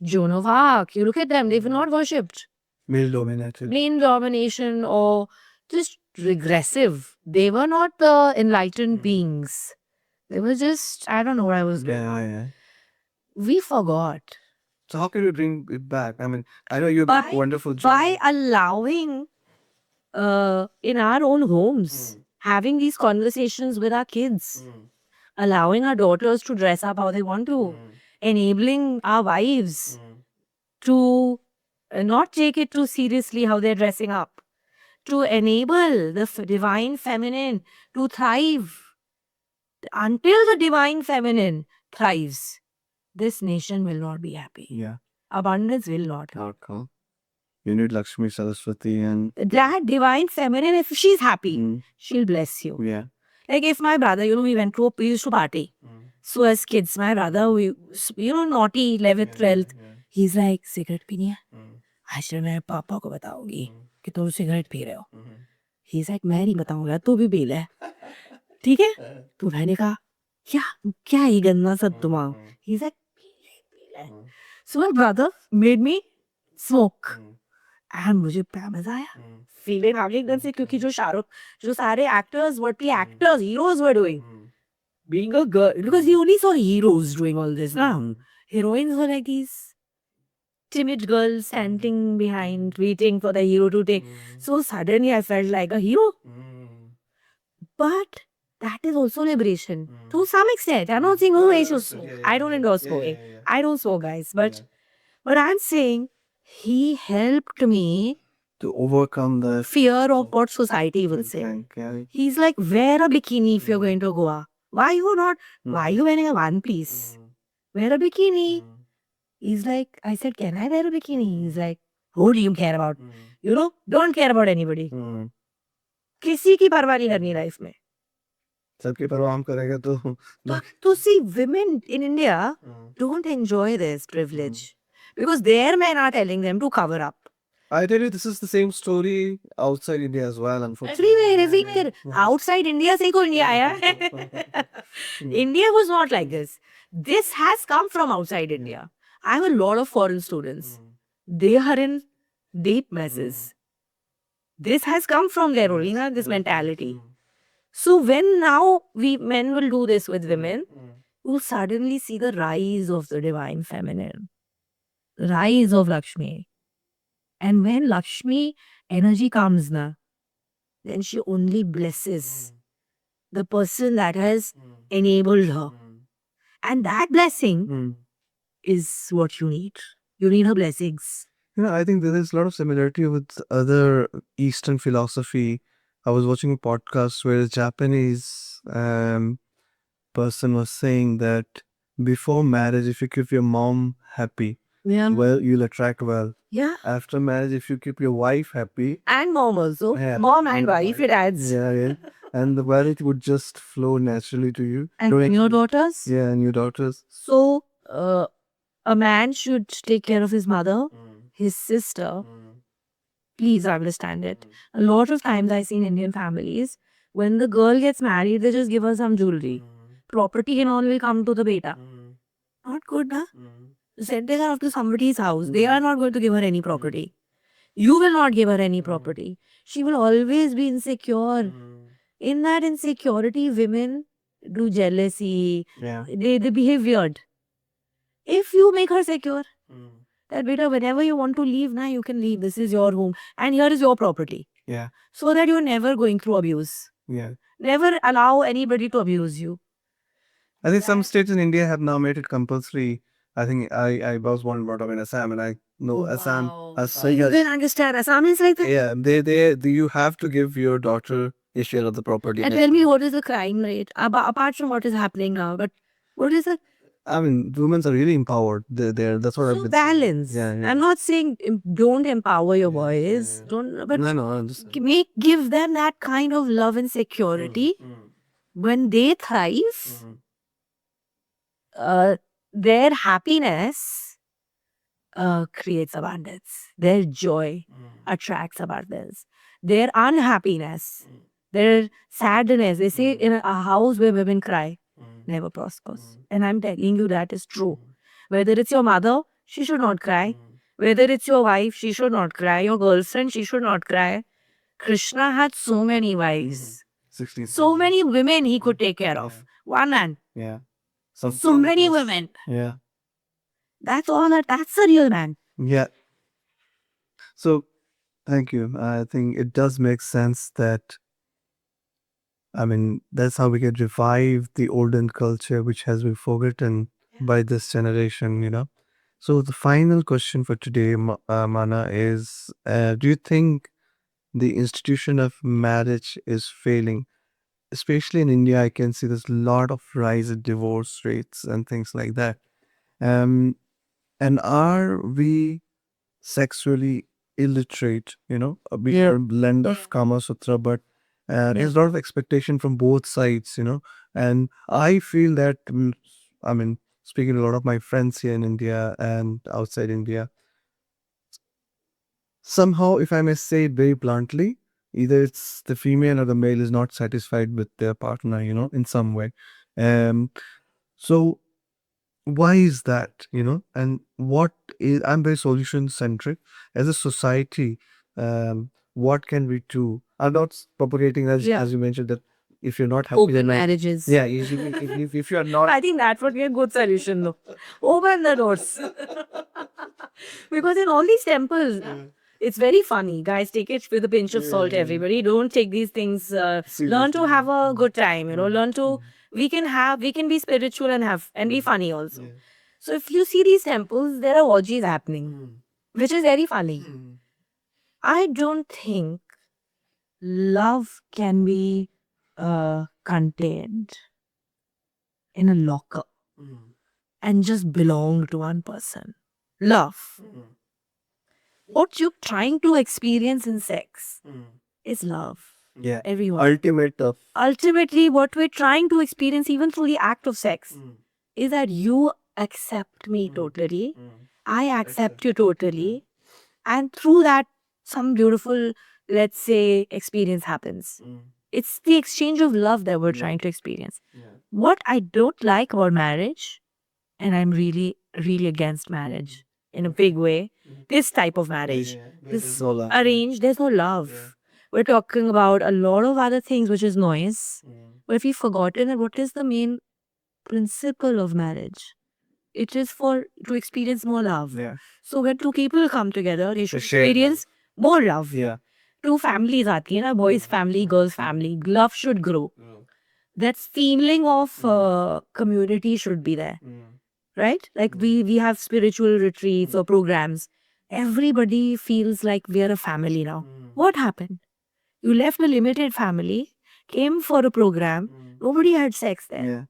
Joan of Arc, you look at them, they were not worshipped. Male dominated. Plain domination or just regressive. They were not the enlightened beings. They were just, I don't know what I was doing. Yeah. We forgot. So how can we bring it back? I mean, I know you're By- a wonderful job. By allowing in our own homes, having these conversations with our kids, allowing our daughters to dress up how they want to, enabling our wives to not take it too seriously how they're dressing up, to enable the divine feminine to thrive. Until the divine feminine thrives, this nation will not be happy. Yeah. Abundance will not. Outcome. You need Lakshmi Saraswati and That divine feminine, if she's happy, she'll bless you. yeah. Like if my brother, we used to party. So as kids, my brother, naughty, 11th, 12th, he's like, cigarette पीनी है? आज मैं पापा को बताऊंगी कि तुम cigarette P रहे हो. He's like, मैं नहीं बताऊंगा, तू भी पी ले. ठीक है? तो मैंने कहा, क्या ही गंदा सब तुम्हारा. He's like, पी ले. So my brother made me smoke. And मुझे बड़ा मजा आया. Feeling आ गई एकदम से, क्योंकि जो सारे actors, what the actors, heroes were doing. Being a girl, because he only saw heroes doing all this. Heroines were like these timid girls standing behind, waiting for the hero to take. So suddenly I felt like a hero. But that is also liberation. To some extent. I'm not saying, oh, I should smoke. I don't endorse smoking. I don't smoke, guys. But I'm saying, he helped me To overcome the fear of what society will say. He's like, wear a bikini if you're going to Goa. Why you wearing a one piece? Wear a bikini. He's like, I said, can I wear a bikini? He's like, who do you care about? Don't care about anybody. किसी की परवाह नहीं करनी life में. सबकी परवाह हम करेंगे तो To see women in India don't enjoy this privilege because their men are telling them to cover up. I tell you, this is the same story outside India as well, unfortunately. Everywhere. Outside India से कोई नहीं आया. India was not like this. This has come from outside India. I have a lot of foreign students. They are in deep messes. This has come from there only, this mentality. So when now men will do this with women, you'll suddenly see the rise of the divine feminine. Rise of Lakshmi. And when Lakshmi energy comes, then she only blesses the person that has enabled her. And that blessing is what you need. You need her blessings. I think there is a lot of similarity with other Eastern philosophy. I was watching a podcast where a Japanese person was saying that before marriage, if you keep your mom happy, well, you'll attract well. Yeah. After marriage, if you keep your wife happy, And mom also. Yeah. Mom and wife, it adds. yeah, and the wealth would just flow naturally to you. And your daughters. Yeah, and your daughters. So, a man should take care of his mother, his sister. Please understand it. A lot of times I see in Indian families, when the girl gets married, they just give her some jewelry. Property and all will come to the beta. Not good, huh? Send her off to somebody's house. They are not going to give her any property. You will not give her any property. She will always be insecure. In that insecurity, women do jealousy. Yeah. They behave weird. If you make her secure, that beta, whenever you want to leave, now you can leave. This is your home. And here is your property. Yeah. So that you're never going through abuse. Yeah. Never allow anybody to abuse you. I think some states in India have now made it compulsory. I think I was born and brought up in Assam, and I know Assam. You can understand. Assam is like that. Yeah, you have to give your daughter a share of the property. And tell me, what is the crime rate? Apart from what is happening now, but what is the I mean, women are really empowered. That's what I've been saying. balance? Yeah, yeah. I'm not saying don't empower your boys. Don't, but No, I understand. give them that kind of love and security. When they thrive, their happiness creates abundance. Their joy attracts abundance. Their unhappiness, their sadness. They say in a house where women cry never prospers. And I'm telling you that is true. Whether it's your mother, she should not cry. Whether it's your wife, she should not cry. Your girlfriend, she should not cry. Krishna had so many wives. 16. So many women he could take care of. One man. Yeah. So many women. Yeah. That's all that's a real man. Yeah. So, thank you. I think it does make sense that, I mean, that's how we can revive the olden culture which has been forgotten by this generation, you know. So, the final question for today, Mana, is do you think the institution of marriage is failing? Especially in India, I can see there's a lot of rise in divorce rates and things like that. And are we sexually illiterate? You know, we are a blend of Kama Sutra, but there's a lot of expectation from both sides, you know. And I feel that, I mean, speaking to a lot of my friends here in India and outside India, somehow, if I may say it very bluntly, either it's the female or the male is not satisfied with their partner, you know, in some way. So why is that, you know? And what is, I'm very solution centric. As a society, what can we do? I'm not propagating, as you mentioned, that if you're not happy, Open then marriages. yeah, if you're not, I think that would be a good solution though. Open the doors. Because in all these temples, it's very funny. Guys, take it with a pinch of salt, everybody. Don't take these things. Learn to have a good time, you know. Learn to, we can be spiritual and be funny also. So if you see these temples, there are orgies happening, which is very funny. I don't think love can be contained in a locker and just belong to one person. Love. What you're trying to experience in sex is love. yeah, Everyone. ultimate of, Ultimately, what we're trying to experience, even through the act of sex, is that you accept me totally. I accept you totally. And through that, some beautiful, let's say, experience happens. It's the exchange of love that we're trying to experience. What I don't like about marriage, and I'm really, really against marriage in a big way, this type of marriage, this arranged, there's no love. We're talking about a lot of other things, which is noise. But if we've forgotten that what is the main principle of marriage? It is to experience more love. yeah, So when two people come together, they should share experience more love. yeah, Two families aati hai na, boys family, girls family. Love should grow. That feeling of community should be there. Right? Like we have spiritual retreats or programs. Everybody feels like we are a family now. What happened? You left a limited family, came for a program, nobody had sex there. yeah.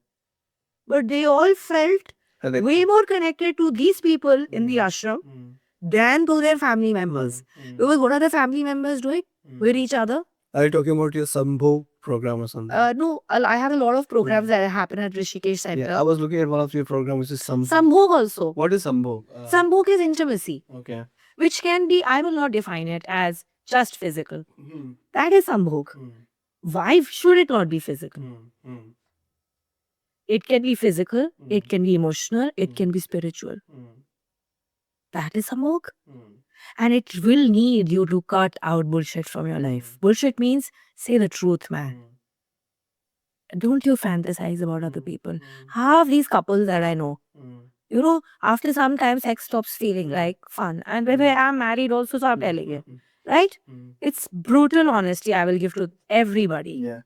But they all felt And then- way more connected to these people in the ashram than to their family members. Because what are the family members doing with each other? Are you talking about your Sambho program or something? No, I have a lot of programs that happen at Rishikesh Center. Yeah, I was looking at one of your programs, which is Sambho. Sambhog also. What is Sambho? Sambhog is intimacy, Okay. which can be, I will not define it as just physical. That is Sambhog. Why should it not be physical? It can be physical, it can be emotional, it can be spiritual. That is Sambhog. And it will need you to cut out bullshit from your life. Bullshit means say the truth, man. Don't you fantasize about other people. Half these couples that I know, you know, after some time, sex stops feeling like fun. And when I'm married, also, so I'm telling you, right? It's brutal honesty I will give to everybody. Yeah.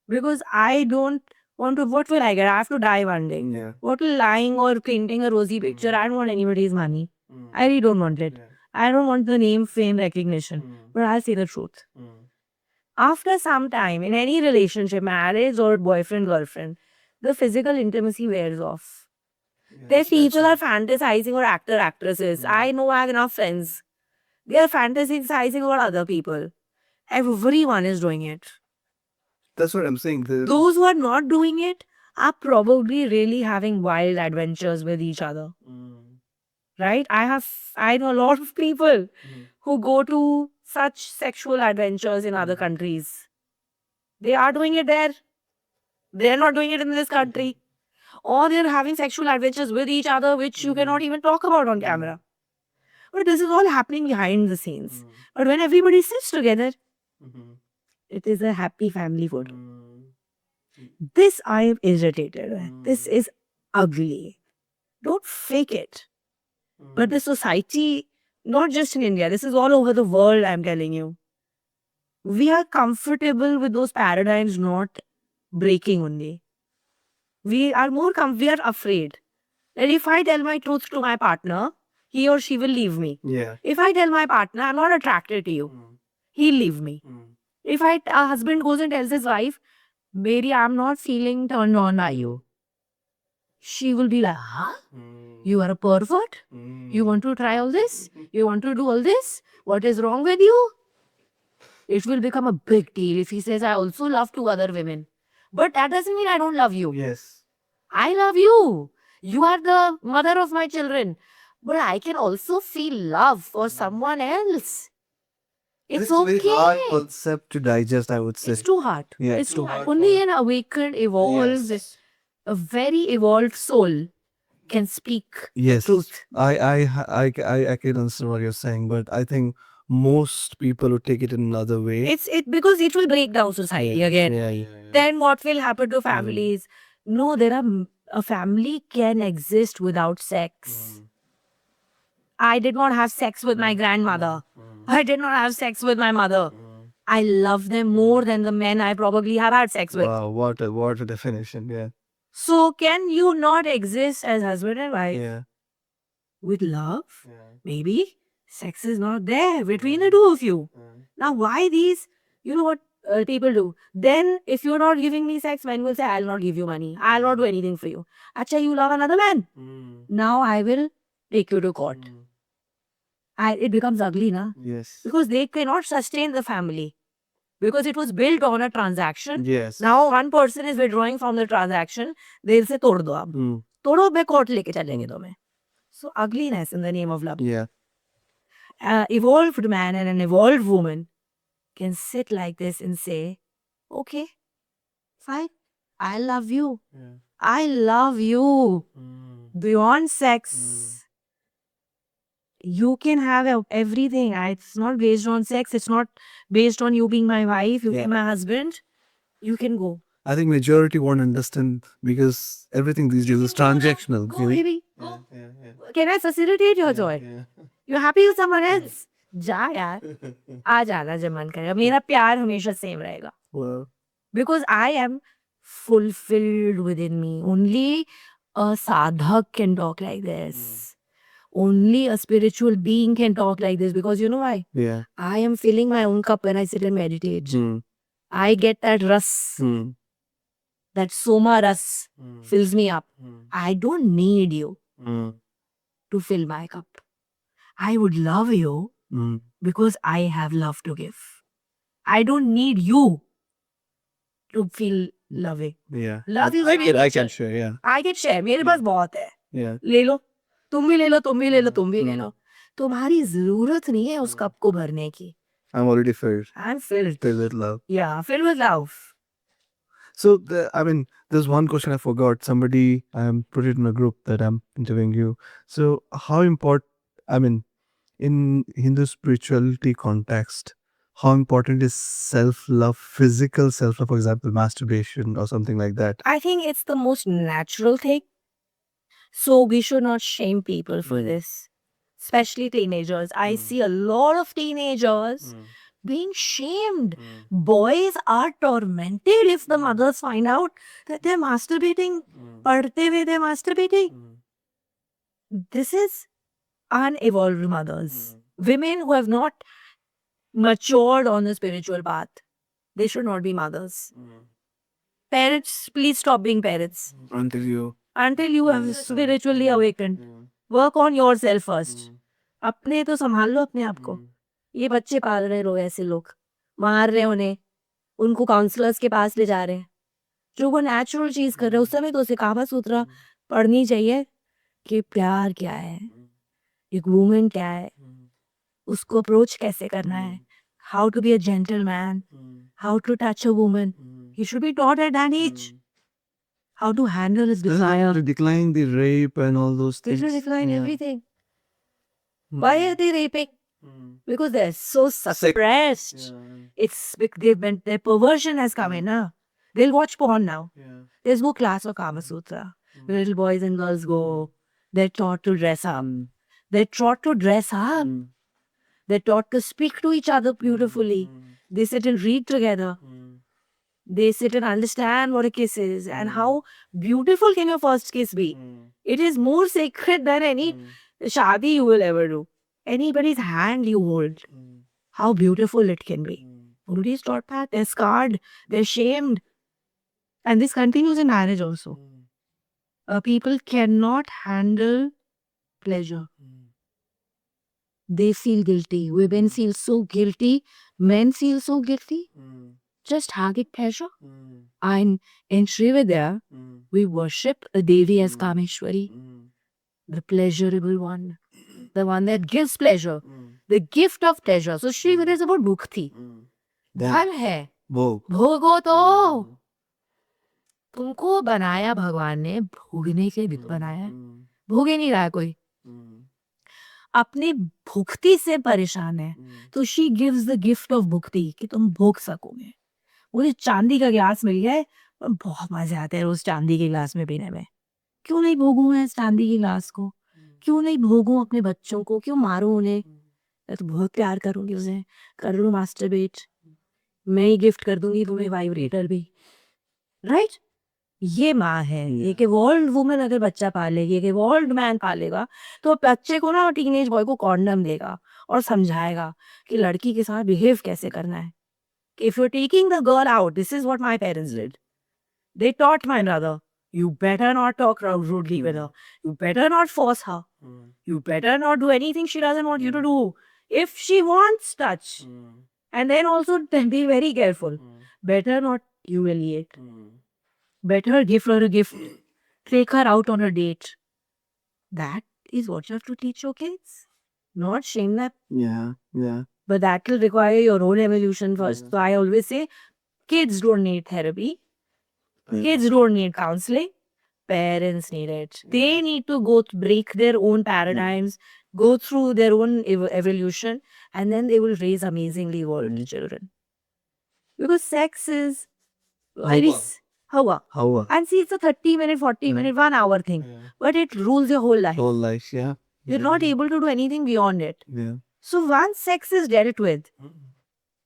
Because I don't want to, what will I get? I have to die one day. Yeah. What will lying or painting a rosy picture? I don't want anybody's money. I really don't want it. I don't want the name, fame, recognition. But I'll say the truth. After some time, in any relationship, marriage or boyfriend, girlfriend, the physical intimacy wears off. Their people are fantasizing or actor, actresses. I know I have enough friends. They are fantasizing about other people. Everyone is doing it. That's what I'm saying. Those who are not doing it are probably really having wild adventures with each other. Right? I know a lot of people who go to such sexual adventures in other countries. They are doing it there. They're not doing it in this country. Or they're having sexual adventures with each other, which you cannot even talk about on camera. But this is all happening behind the scenes. But when everybody sits together, it is a happy family photo. This I am irritated with. This is ugly. Don't fake it. But the society, not just in India, this is all over the world, I'm telling you. We are comfortable with those paradigms not breaking only. We are we are afraid that if I tell my truth to my partner, he or she will leave me. Yeah. If I tell my partner, I'm not attracted to you, he'll leave me. If a husband goes and tells his wife, Mary, I'm not feeling turned on by you, she will be like, huh? You are a pervert? You want to try all this? You want to do all this? What is wrong with you? It will become a big deal if he says, I also love two other women. But that doesn't mean I don't love you. Yes. I love you. You are the mother of my children. But I can also feel love for someone else. It's okay. Very hard concept to digest, I would say. It's too hard. Yeah, it's it's too too hard. hard Only an awakened, evolved, Yes. a very evolved soul can speak Yes. truth. I can understand what you're saying, but I think most people would take it in another way. It's because it will break down society again. Yeah. Then what will happen to families? No, a family can exist without sex. I did not have sex with my grandmother. I did not have sex with my mother. I love them more than the men I probably have had sex with. Wow, what a definition. Yeah. So can you not exist as husband and wife Yeah. with love? Yeah. Maybe sex is not there between the two of you. Now, why these? You know what people do? Then, if you're not giving me sex, men will say, I'll not give you money. I'll not do anything for you. Acha, you love another man. Now I will take you to court. It becomes ugly, na? Yes. Because they cannot sustain the family. Because it was built on a transaction. Yes. Now one person is withdrawing from the transaction. They'll say, तोड़ दो आप. तोड़ो, मैं court लेके चलेंगे तुम्हें. So ugliness in the name of love. Yeah. Evolved man and an evolved woman can sit like this and say, okay, fine, I love you. Yeah. I love you. Beyond sex. You can have everything. It's not based on sex. It's not based on you being my wife, you being my husband. You can go. I think majority won't understand because everything these days is transactional. Go, baby. Go. Can I facilitate your joy? You're happy with someone else? जा यार आ जाना जब मन करेगा मेरा प्यार हमेशा same रहेगा Well, because I am fulfilled within me. Only a sadhak can talk like this. Only a spiritual being can talk like this because you know why? yeah. I am filling my own cup when I sit and meditate. I get that ras, that soma ras fills me up. I don't need you to fill my cup. I would love you because I have love to give. I don't need you to feel loving. Yeah. Love is I very can share, yeah. I can share. मेरे पास बहुत है. Yeah. ले लो, तुम भी ले लो, तुम भी ले लो, तुम भी ले लो. तुम्हारी जरूरत नहीं है उस कप को भरने की. I'm already filled. I'm filled. Filled with love. Yeah, filled with love. So, there's one question I forgot. Somebody put it in a group that I'm interviewing you. So, how important, In Hindu spirituality context, how important is self-love, physical self-love, for example, masturbation or something like that? I think it's the most natural thing. So we should not shame people for this, especially teenagers. I see a lot of teenagers being shamed. Boys are tormented if the mothers find out that they're masturbating. Padhte hue they're masturbating. This is unevolved mothers. Women who have not matured on the spiritual path. They should not be mothers. Parents, please stop being parents. Until you Until you have spiritually awakened. Work on yourself first. अपने तो संभाल लो अपने आप को. ये बच्चे पाल रहे लोग, ऐसे लोग मार रहे उन्हें, उनको काउंसलर्स के पास ले जा रहे हैं. जो वो नेचुरल चीज कर रहे हैं, उस समय तो उसे कामा सूत्र पढ़नी चाहिए कि प्यार क्या है, एक वुमन क्या है, उसको अप्रोच कैसे करना है, how to be a gentleman, how to touch a woman. He should be taught at that age how to handle his desire. to decline the rape and all those They things. should decline Yeah. everything. Why are they raping? Because they're so suppressed. It's their perversion has come in. They'll watch porn now. There's no class of Kama Sutra. The little boys and girls go. They're taught to dress up. They're taught to dress up. They're taught to speak to each other beautifully. They sit and read together. They sit and understand what a kiss is and how beautiful can your first kiss be. It is more sacred than any shadi you will ever do. Anybody's hand you hold. How beautiful it can be. Nobody's taught that. They're scarred. They're shamed. And this continues in marriage also. People cannot handle pleasure. They feel guilty. Women feel so guilty. Men feel so guilty. Just having pleasure. And in Srividya, we worship the Devi as Kameshwari, the pleasurable one, the one that gives pleasure, the gift of pleasure. So Srividya is about bhukti. धन है, भोगो तो. तुमको बनाया भगवान ने भोगने के लिए बनाया. भोगे नहीं रहा कोई. अपने भुक्ति से परेशान है, तो she gives the gift of भुक्ति कि तुम भोग सकोगे. मुझे चांदी का गिलास मिल गया, बहुत मजा आता है रोज चांदी के गिलास में पीने में. क्यों नहीं भोगूं मैं चांदी के गिलास को? क्यों नहीं भोगूं अपने बच्चों को? क्यों मारूं उन्हें? मैं तो बहुत प्यार करूंगी उसे. कर लूं मास्टरबेट. मैं ही गिफ्ट कर दूंगी तुम्हें वाइब्रेटर भी. राइट? ये माँ है. एक इवॉल्व्ड वुमन अगर बच्चा पालेगी, एक इवॉल्व्ड मैन पालेगा, तो बच्चे को ना टीनेज बॉय को कॉन्डम देगा और समझाएगा कि लड़की के साथ बिहेव कैसे करना है. If you're taking the girl out, this is what my parents did. They taught my brother, you better not talk rudely with her. You better not force her. You better not do anything she doesn't want you to do. If she wants, touch. And then also be very careful. Better not humiliate. Better give her a gift. Take her out on a date. That is what you have to teach your kids. Not shame them. Yeah. But that will require your own evolution first. So I always say, kids don't need therapy. Kids don't need counseling. Parents need it. They need to break their own paradigms, go through their own evolution, and then they will raise amazingly evolved children. Because sex is very... Hawa. And see, it's a 30-minute, 40-minute, 1 hour thing. But it rules your whole life. Whole life, yeah. You're not able to do anything beyond it. Yeah. So once sex is dealt with,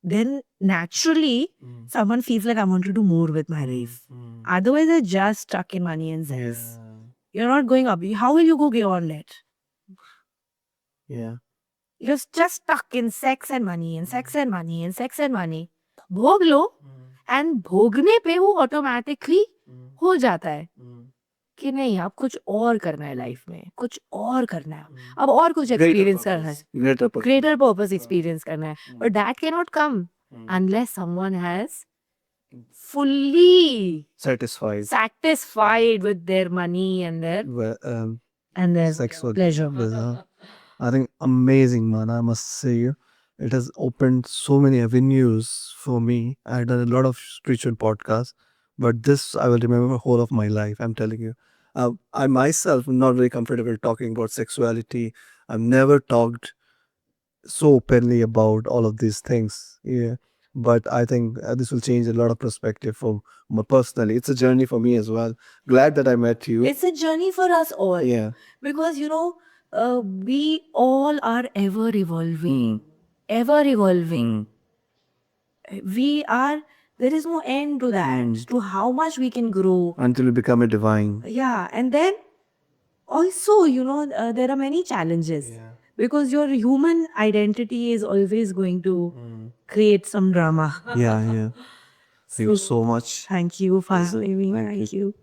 then naturally someone feels like I want to do more with my life. Otherwise, they're just stuck in money and sex. You're not going up. How will you go beyond it? Yeah. You're just stuck in sex and money and sex and money and sex and money. भोग लो and भोगने पे वो automatically हो जाता है कि नहीं अब कुछ और करना है लाइफ में, कुछ और करना है, अब और कुछ एक्सपीरियंस करना है, greater purpose experience करना है. But that cannot come unless someone has fully satisfied with their money and their sexual pleasure. I think amazing, man. I must say, it has opened so many avenues for me. I've done a lot of spiritual podcasts, but this I will remember the whole of my life. I'm telling you. I myself am not very comfortable talking about sexuality. I've never talked so openly about all of these things. Yeah. But I think this will change a lot of perspective for me personally. It's a journey for me as well. Glad that I met you. It's a journey for us all. Yeah. Because, we all are ever evolving. Ever evolving. There is no end to that, to how much we can grow. Until we become a divine. Yeah, and then also, there are many challenges. Because your human identity is always going to create some drama. Yeah, yeah. Thank you so much. Thank you for having me. Thank you.